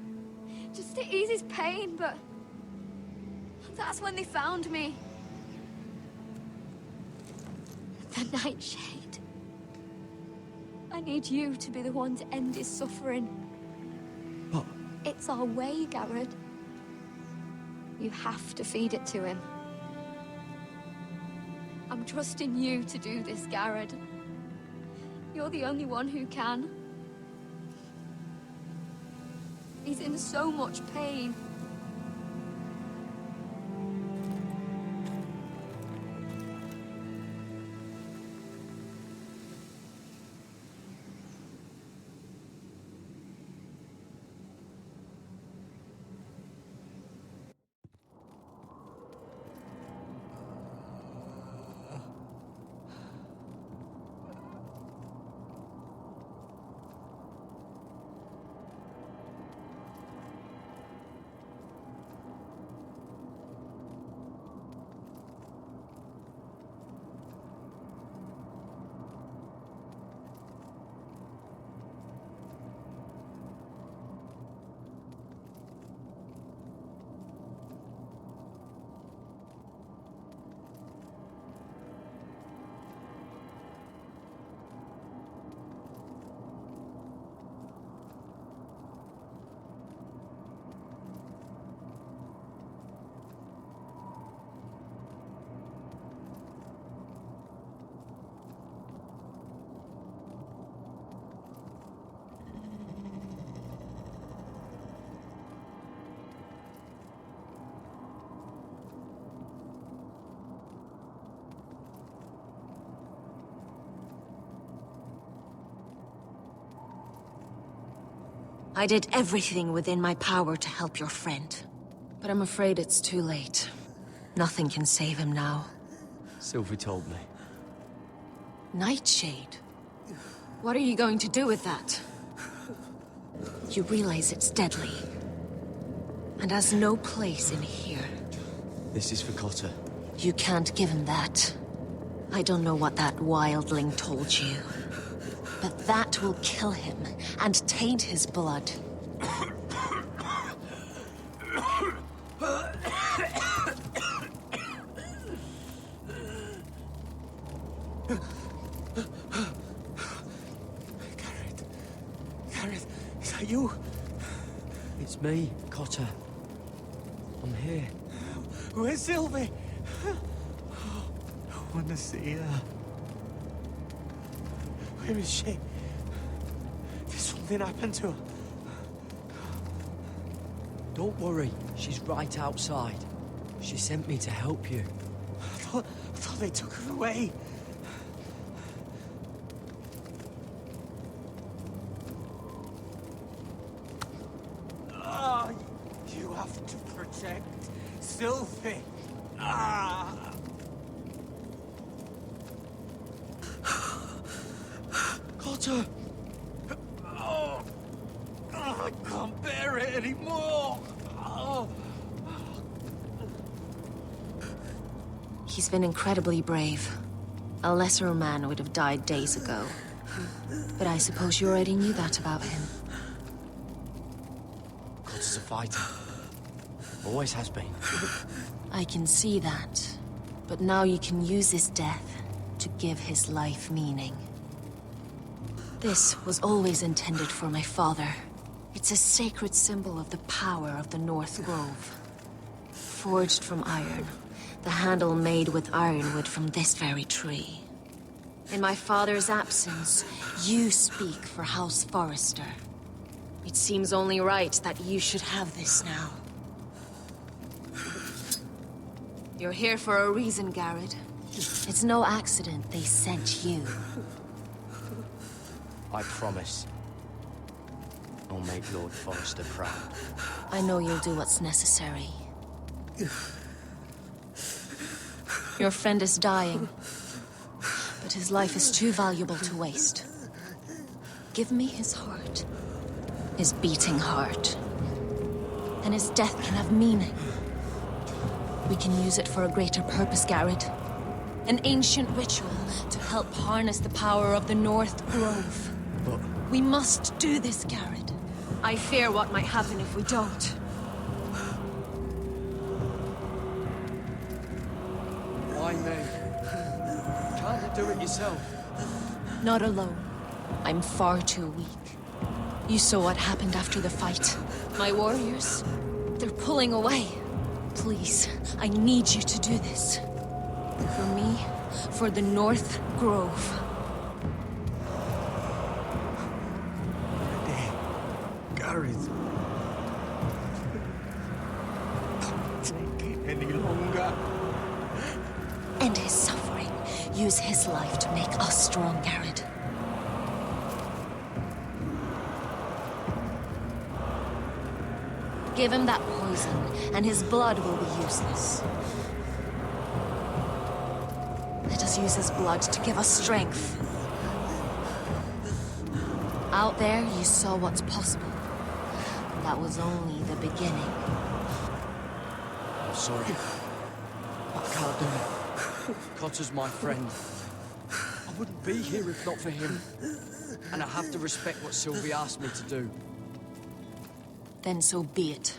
Just to ease his pain, but... that's when they found me. The Nightshade. I need you to be the one to end his suffering. But... it's our way, Garrett. You have to feed it to him. I'm trusting you to do this, Garrett. You're the only one who can. He's in so much pain. I did everything within my power to help your friend. But I'm afraid it's too late. Nothing can save him now. Sylvie told me. Nightshade? What are you going to do with that? You realize it's deadly. And has no place in here. This is for Cotter. You can't give him that. I don't know what that wildling told you. But that will kill him and taint his blood. Gareth, is that you? It's me, Cotter. I'm here. Where's Sylvie? I want to see her. Where is she? Did something happen to her? Don't worry, she's right outside. She sent me to help you. I thought they took her away. Ah, you have to protect Sylvie. Ah. Cotter! Oh, I can't bear it anymore. Oh. He's been incredibly brave. A lesser man would have died days ago. But I suppose you already knew that about him. Cotter's a fighter. Always has been. I can see that. But now you can use his death to give his life meaning. This was always intended for my father. It's a sacred symbol of the power of the North Grove. Forged from iron, the handle made with ironwood from this very tree. In my father's absence, you speak for House Forrester. It seems only right that you should have this now. You're here for a reason, Garrett. It's no accident they sent you. I promise. I'll make Lord Forrester proud. I know you'll do what's necessary. Your friend is dying, but his life is too valuable to waste. Give me his heart. His beating heart. And his death can have meaning. We can use it for a greater purpose, Garrett. An ancient ritual to help harness the power of the North Grove. But we must do this, Garrett. I fear what might happen if we don't. Why me? Can't you do it yourself? Not alone. I'm far too weak. You saw what happened after the fight. My warriors, they're pulling away. Please, I need you to do this. For me, for the North Grove. Gareth. Don't take it any longer. End his suffering. Use his life to make us strong, Garrett. Give him that poison, and his blood will be useless. Let us use his blood to give us strength. Out there, you saw what's possible. That was only the beginning. I'm sorry. I can't do it. Cotter's my friend. I wouldn't be here if not for him. And I have to respect what Sylvie asked me to do. Then so be it.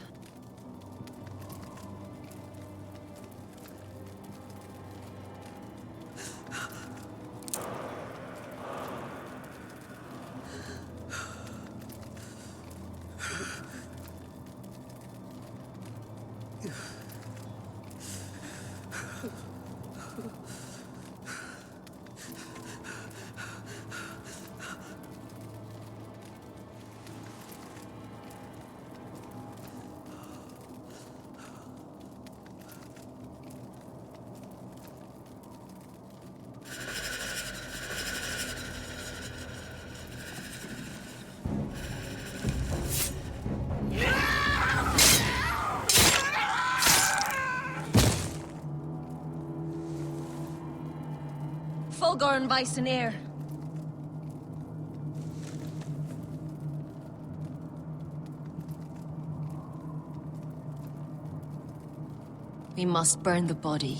burn Weissenair. We must burn the body.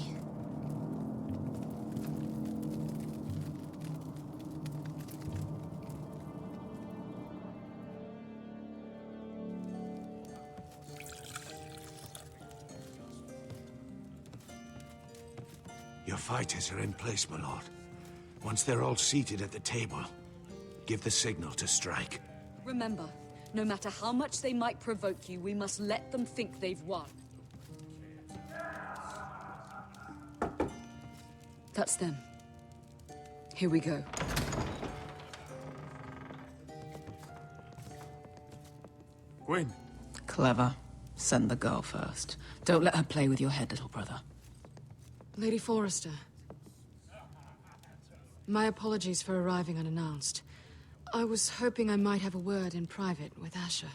Your fighters are in place, my lord. Once they're all seated at the table, give the signal to strike. Remember, no matter how much they might provoke you, we must let them think they've won. That's them. Here we go. Gwyn. Clever. Send the girl first. Don't let her play with your head, little brother. Lady Forrester. My apologies for arriving unannounced. I was hoping I might have a word in private with Asher.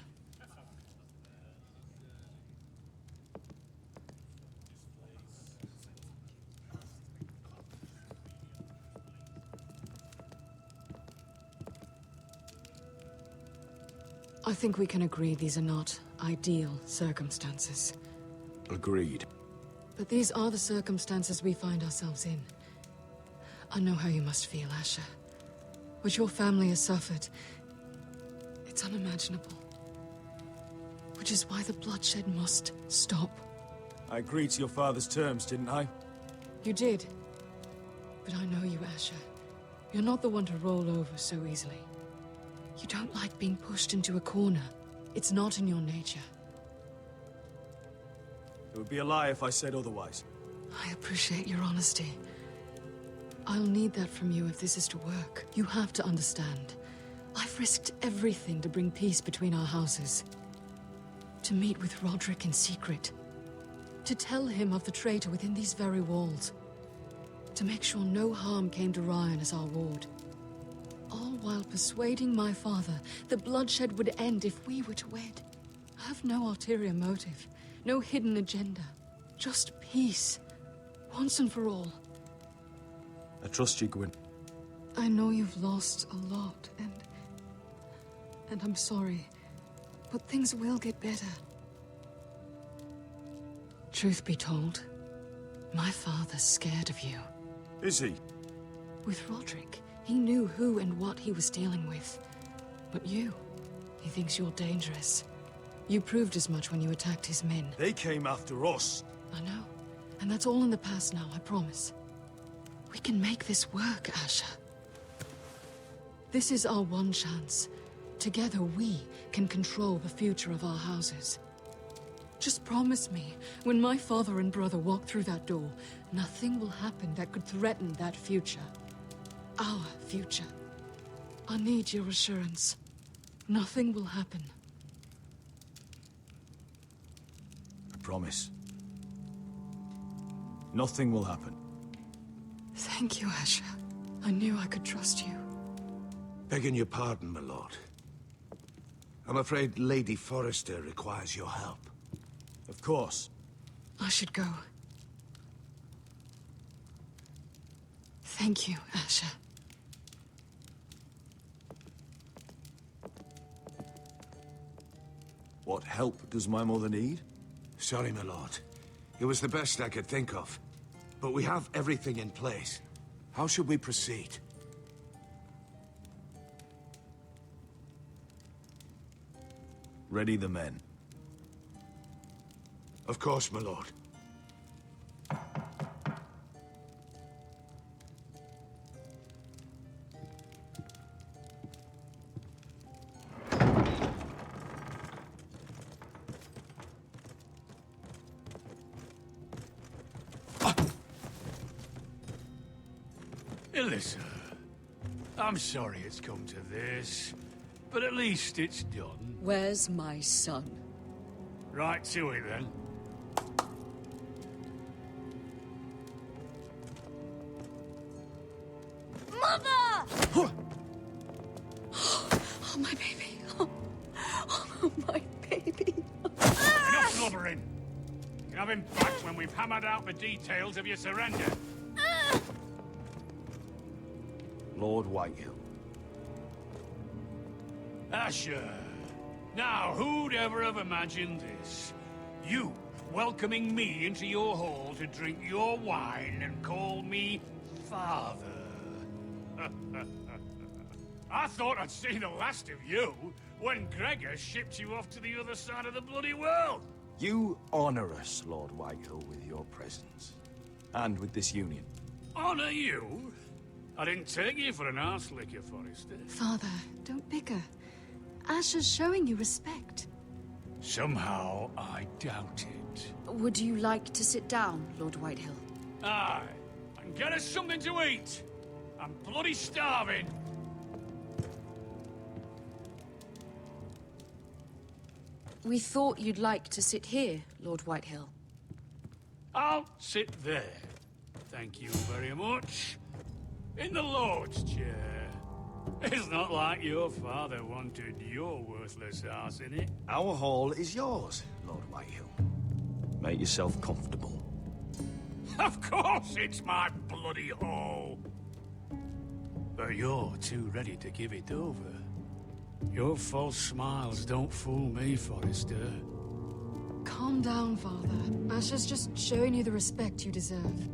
I think we can agree these are not ideal circumstances. Agreed. But these are the circumstances we find ourselves in. I know how you must feel, Asher. What your family has suffered, it's unimaginable. Which is why the bloodshed must stop. I agreed to your father's terms, didn't I? You did. But I know you, Asher. You're not the one to roll over so easily. You don't like being pushed into a corner. It's not in your nature. It would be a lie if I said otherwise. I appreciate your honesty. I'll need that from you if this is to work. You have to understand. I've risked everything to bring peace between our houses. To meet with Roderick in secret. To tell him of the traitor within these very walls. To make sure no harm came to Ryan as our ward. All while persuading my father that bloodshed would end if we were to wed. I have no ulterior motive. No hidden agenda. Just peace. Once and for all. I trust you, Gwyn. I know you've lost a lot, and I'm sorry. But things will get better. Truth be told, my father's scared of you. Is he? With Roderick, he knew who and what he was dealing with. But you, he thinks you're dangerous. You proved as much when you attacked his men. They came after us. I know. And that's all in the past now, I promise. We can make this work, Asher. This is our one chance. Together we can control the future of our houses. Just promise me, when my father and brother walk through that door, nothing will happen that could threaten that future. Our future. I need your assurance. Nothing will happen. I promise. Nothing will happen. Thank you, Asher. I knew I could trust you. Begging your pardon, my lord. I'm afraid Lady Forrester requires your help. Of course. I should go. Thank you, Asher. What help does my mother need? Sorry, my lord. It was the best I could think of. But we have everything in place. How should we proceed? Ready the men. Of course, my lord. Alyssa, I'm sorry it's come to this, but at least it's done. Where's my son? Right to it, then. Mother! Oh, my baby. Oh, my baby. Enough blubbering. You can have him back when we've hammered out the details of your surrender. Lord Whitehill. Asher. Now, who'd ever have imagined this? You welcoming me into your hall to drink your wine and call me father. I thought I'd seen the last of you when Gregor shipped you off to the other side of the bloody world. You honor us, Lord Whitehill, with your presence. And with this union. Honor you? I didn't take you for an arse licker, Forrester. Father, don't bicker. Asher's showing you respect. Somehow, I doubt it. Would you like to sit down, Lord Whitehill? Aye, and get us something to eat. I'm bloody starving. We thought you'd like to sit here, Lord Whitehill. I'll sit there. Thank you very much. In the Lord's chair. It's not like your father wanted your worthless ass in it. Our hall is yours, Lord Whitehill. Make yourself comfortable. Of course it's my bloody hall. But you're too ready to give it over. Your false smiles don't fool me, Forrester. Calm down, Father. Asher's just showing you the respect you deserve.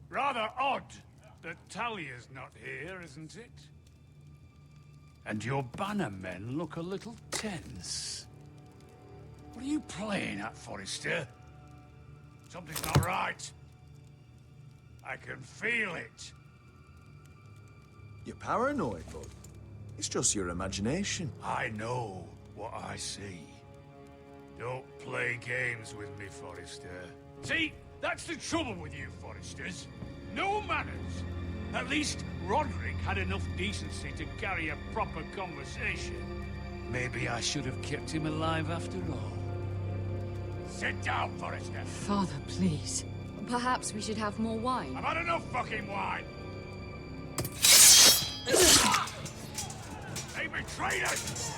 Rather odd that Talia's not here, isn't it? And your bannermen look a little tense. What are you playing at, Forrester? Something's not right. I can feel it. You're paranoid, bud. It's just your imagination. I know what I see. Don't play games with me, Forrester. See, that's the trouble with you, Forresters. No manners. At least Roderick had enough decency to carry a proper conversation. Maybe I should have kept him alive after all. Sit down, Forrester. Father, please. Perhaps we should have more wine. I've had enough fucking wine. They betrayed us!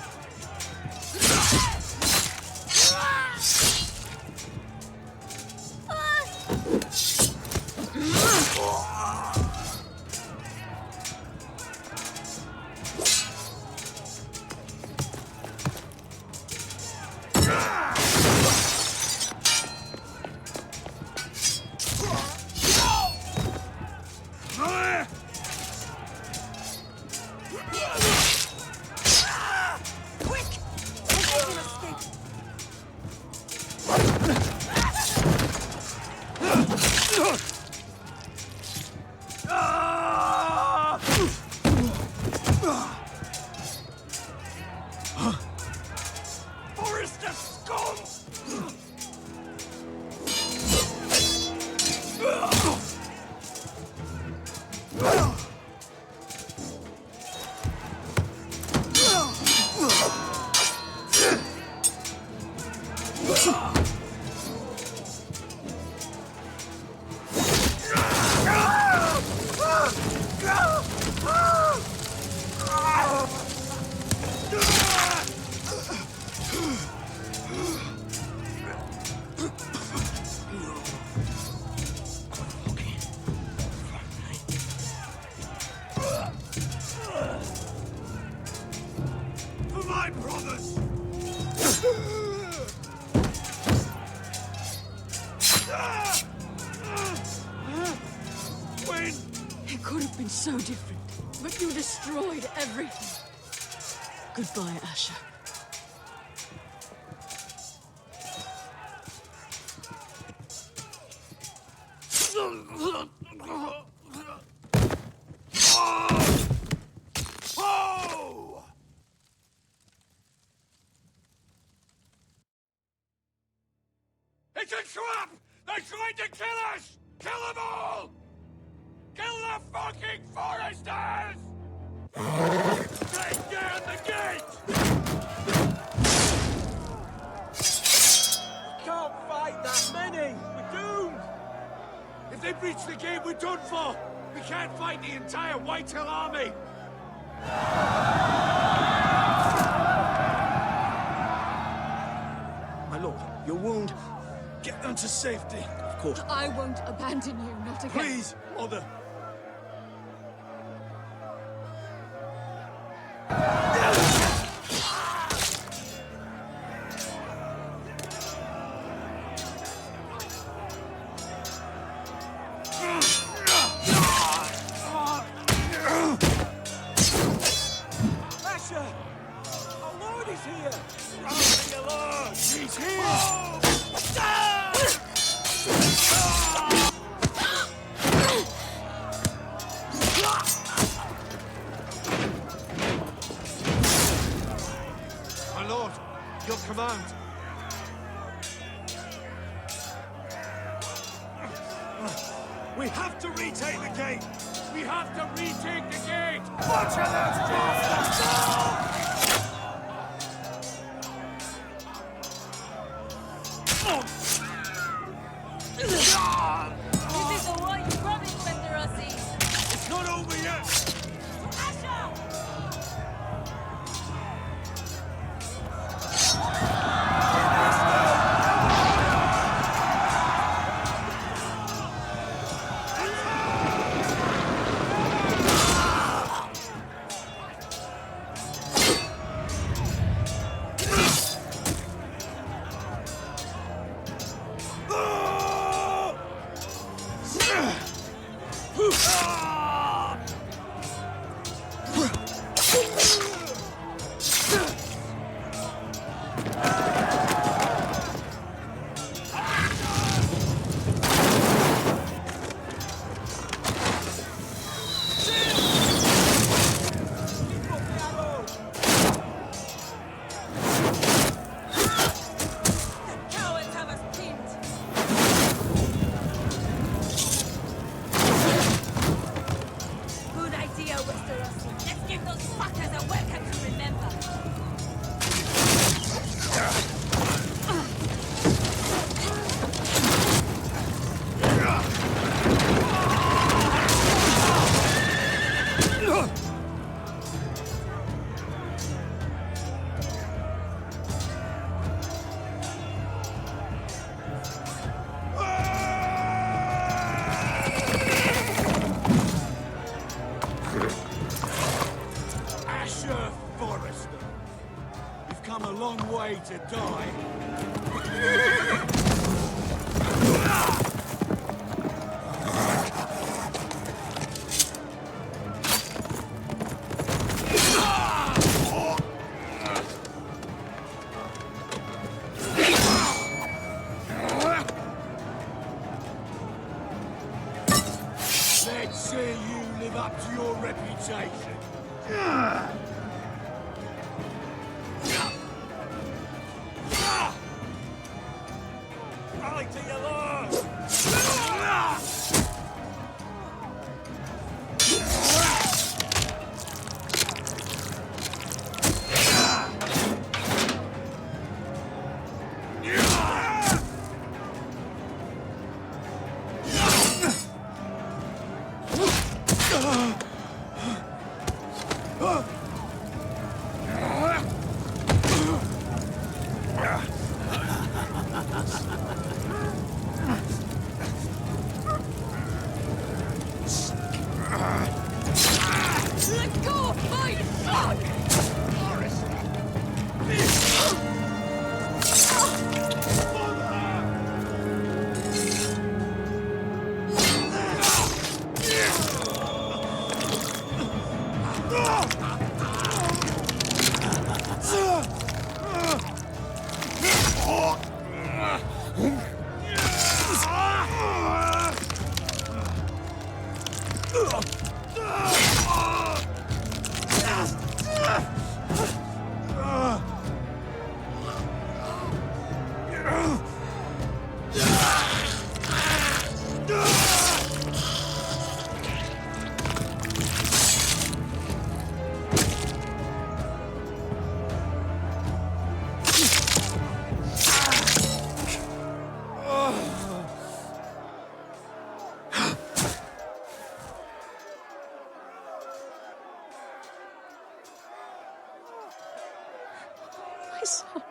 So different, but you destroyed everything. Goodbye, Asher. It's a trap! They're trying to kill us! Kill them all! Kill the fucking Foresters! Take down the gate! Can't fight that many! We're doomed! they breach the gate, we're done for! We can't fight the entire Whitehill army! My lord, your wound. Get them to safety. Of course. I won't abandon you, not again. Please, mother. Asher! Our lord is here! Your lord! He's here! My lord, your command. We have to retake the gate. We have to retake the gate! Watch out, those bastards! This is the war you promised, Westerosi. It's not over yet! To die. Let's see you live up to your reputation. Rally to your lord! Let go of my son! son.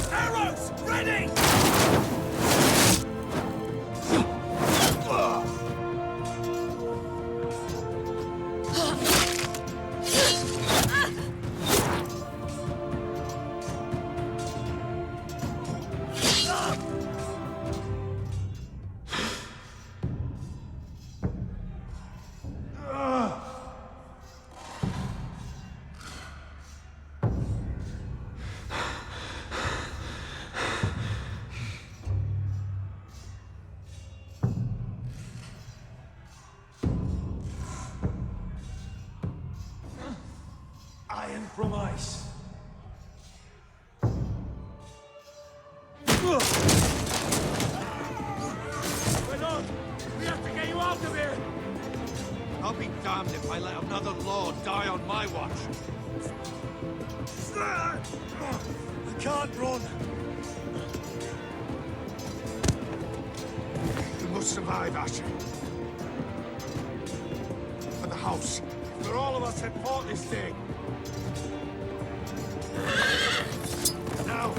Arrows, ready! Iron from ice. Renaud, we have to get you out of here! I'll be damned if I let another lord die on my watch. I can't run. You must survive, Asher. For the house. For all of us had fought this thing. Now!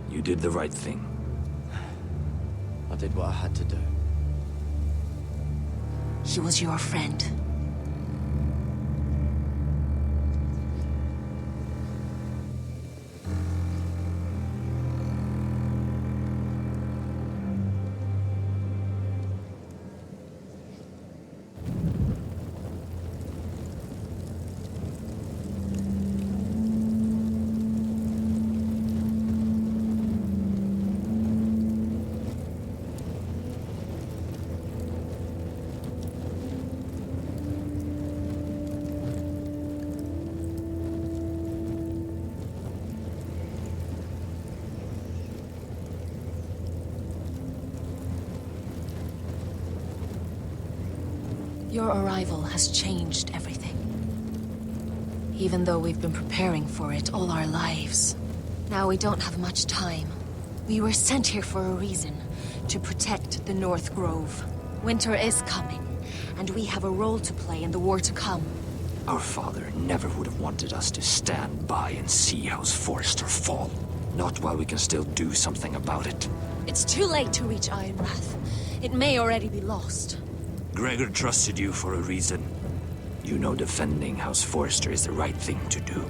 You did the right thing. I did what I had to do. He was your friend. Your arrival has changed everything. Even though we've been preparing for it all our lives. Now we don't have much time. We were sent here for a reason. To protect the North Grove. Winter is coming, and we have a role to play in the war to come. Our father never would have wanted us to stand by and see House Forrester fall. Not while we can still do something about it. It's too late to reach Ironwrath. It may already be lost. Gregor trusted you for a reason. You know defending House Forrester is the right thing to do.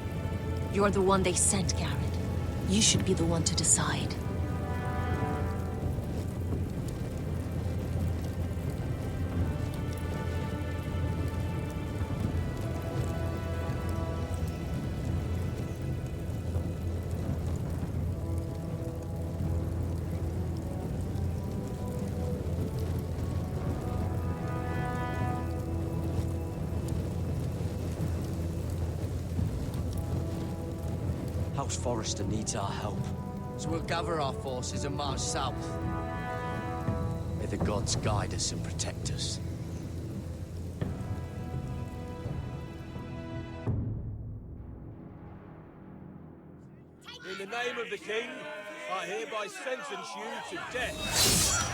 You're the one they sent, Garrett. You should be the one to decide. House Forrester needs our help. So we'll gather our forces and march south. May the gods guide us and protect us. In the name of the king, I hereby sentence you to death.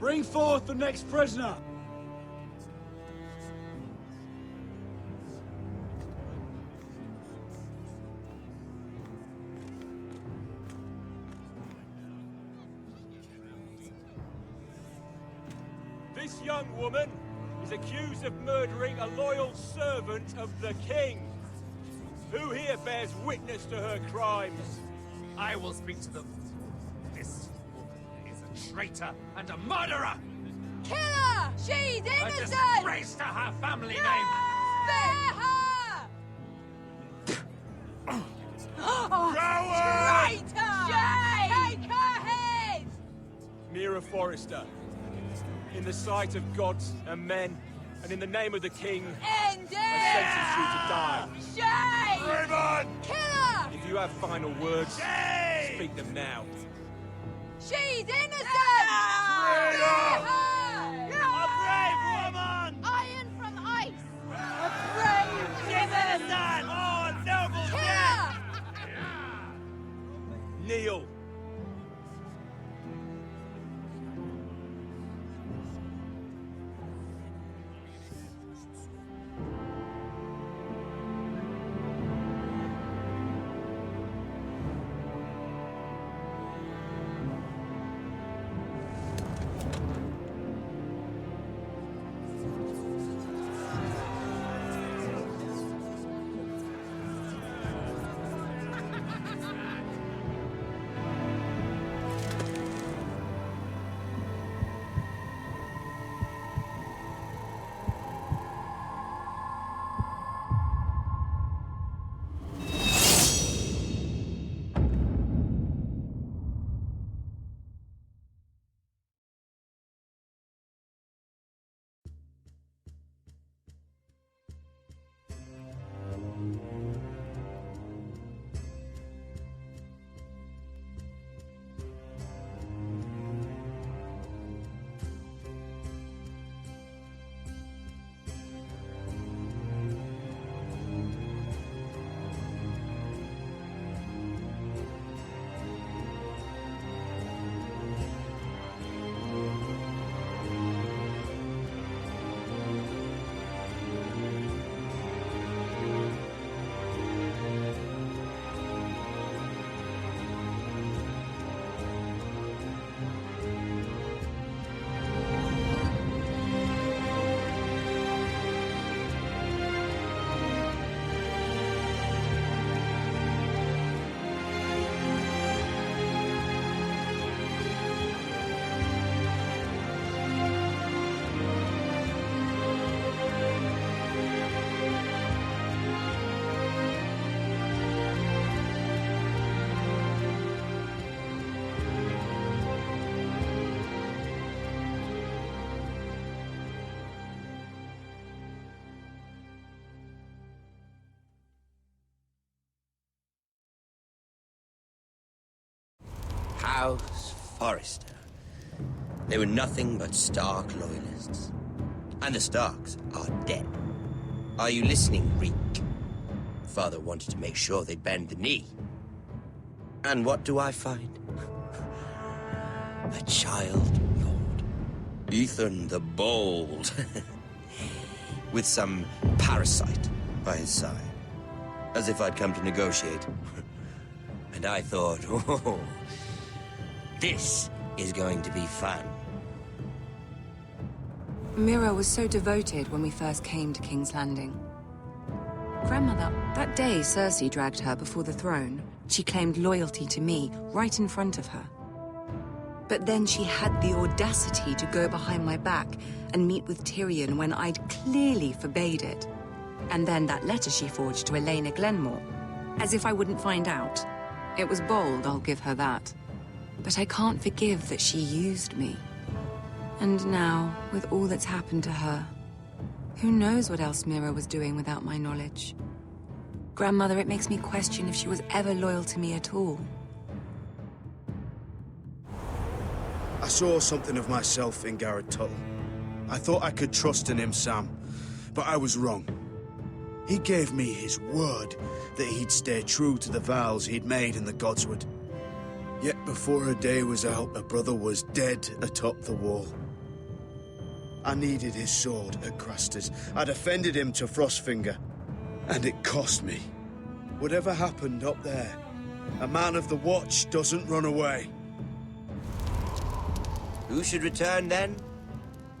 Bring forth the next prisoner! This young woman is accused of murdering a loyal servant of the king. Who here bears witness to her crimes? I will speak to them. This woman is a traitor and a murderer! Kill her! She's innocent! A disgrace to her family name! Spare her! Traitor! Shame! Take her head! Mira Forrester, in the sight of gods and men, and in the name of the king, End it! I sentence you to die. Shame! Raymond! Kill her! If you have final words, speak them now. She's innocent! Spare her! A brave woman! Iron from ice! A brave She's innocent! Oh, a noble death! Kneel. House Forrester. They were nothing but Stark loyalists. And the Starks are dead. Are you listening, Reek? Father wanted to make sure they'd bend the knee. And what do I find? A child lord. Ethan the Bold. With some parasite by his side. As if I'd come to negotiate. And I thought, oh, this is going to be fun. Mira was so devoted when we first came to King's Landing. Grandmother, that day Cersei dragged her before the throne, she claimed loyalty to me right in front of her. But then she had the audacity to go behind my back and meet with Tyrion when I'd clearly forbade it. And then that letter she forged to Elena Glenmore, as if I wouldn't find out. It was bold, I'll give her that. But I can't forgive that she used me. And now, with all that's happened to her, who knows what else Mira was doing without my knowledge? Grandmother, it makes me question if she was ever loyal to me at all. I saw something of myself in Garrett Tuttle. I thought I could trust in him, Sam, but I was wrong. He gave me his word that he'd stay true to the vows he'd made in the Godswood. Yet before a day was out, a brother was dead atop the wall. I needed his sword at Craster's. I'd offended him to Frostfinger, and it cost me. Whatever happened up there, a man of the Watch doesn't run away. Who should return then?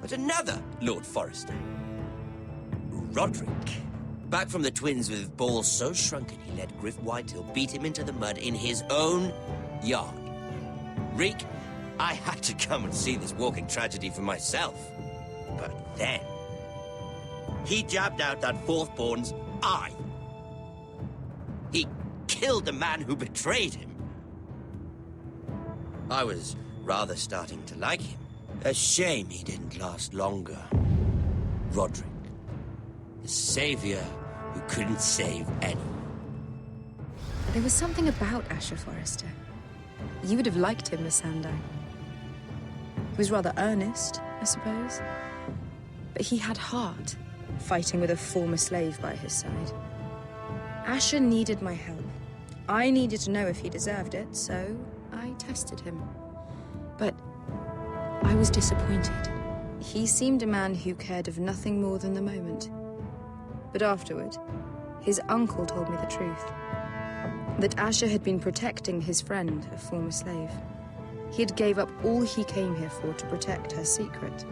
But another Lord Forrester. Roderick. Back from the Twins with balls so shrunken he let Griff Whitetail beat him into the mud in his own yard. Reek, I had to come and see this walking tragedy for myself. But then, he jabbed out that fourth-born's eye. He killed the man who betrayed him. I was rather starting to like him. A shame he didn't last longer. Roderick, the savior who couldn't save anyone. There was something about Asher Forrester. You would have liked him, Miss Sandine. He was rather earnest, I suppose. But he had heart, fighting with a former slave by his side. Asher needed my help. I needed to know if he deserved it, so I tested him. But I was disappointed. He seemed a man who cared of nothing more than the moment. But afterward, his uncle told me the truth. That Asher had been protecting his friend, a former slave. He had gave up all he came here for to protect her secret.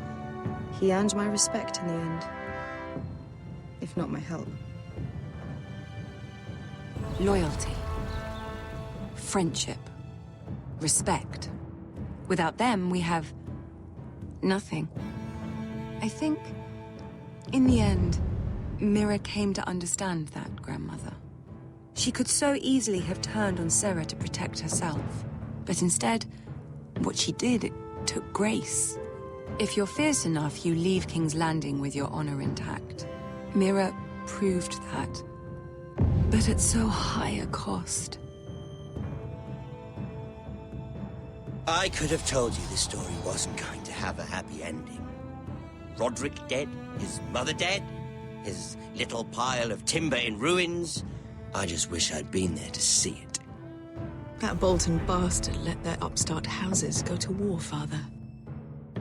He earned my respect in the end. If not my help. Loyalty. Friendship. Respect. Without them, we have nothing. I think, in the end, Mira came to understand that, Grandmother. She could so easily have turned on Sarah to protect herself. But instead, what she did, it took grace. If you're fierce enough, you leave King's Landing with your honor intact. Mira proved that. But at so high a cost. I could have told you this story wasn't going to have a happy ending. Roderick dead, his mother dead, his little pile of timber in ruins. I just wish I'd been there to see it. That Bolton bastard let their upstart houses go to war, Father.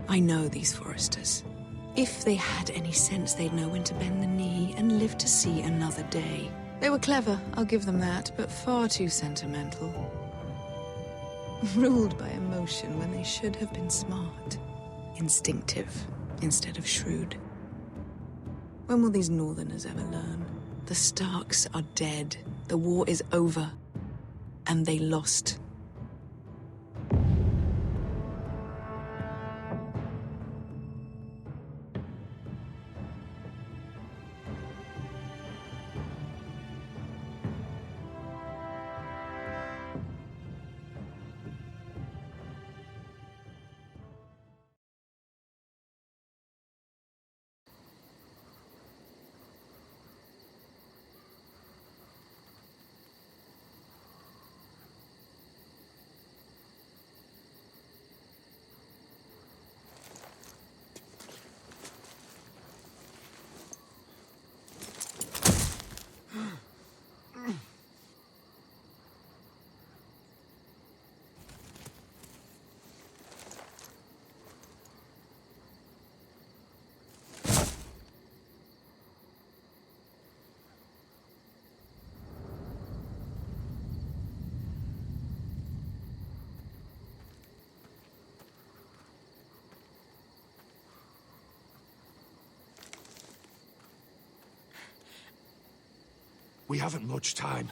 I know these Forresters. If they had any sense, they'd know when to bend the knee and live to see another day. They were clever, I'll give them that, but far too sentimental. Ruled by emotion when they should have been smart. Instinctive instead of shrewd. When will these Northerners ever learn? The Starks are dead. The war is over. And they lost. We haven't much time.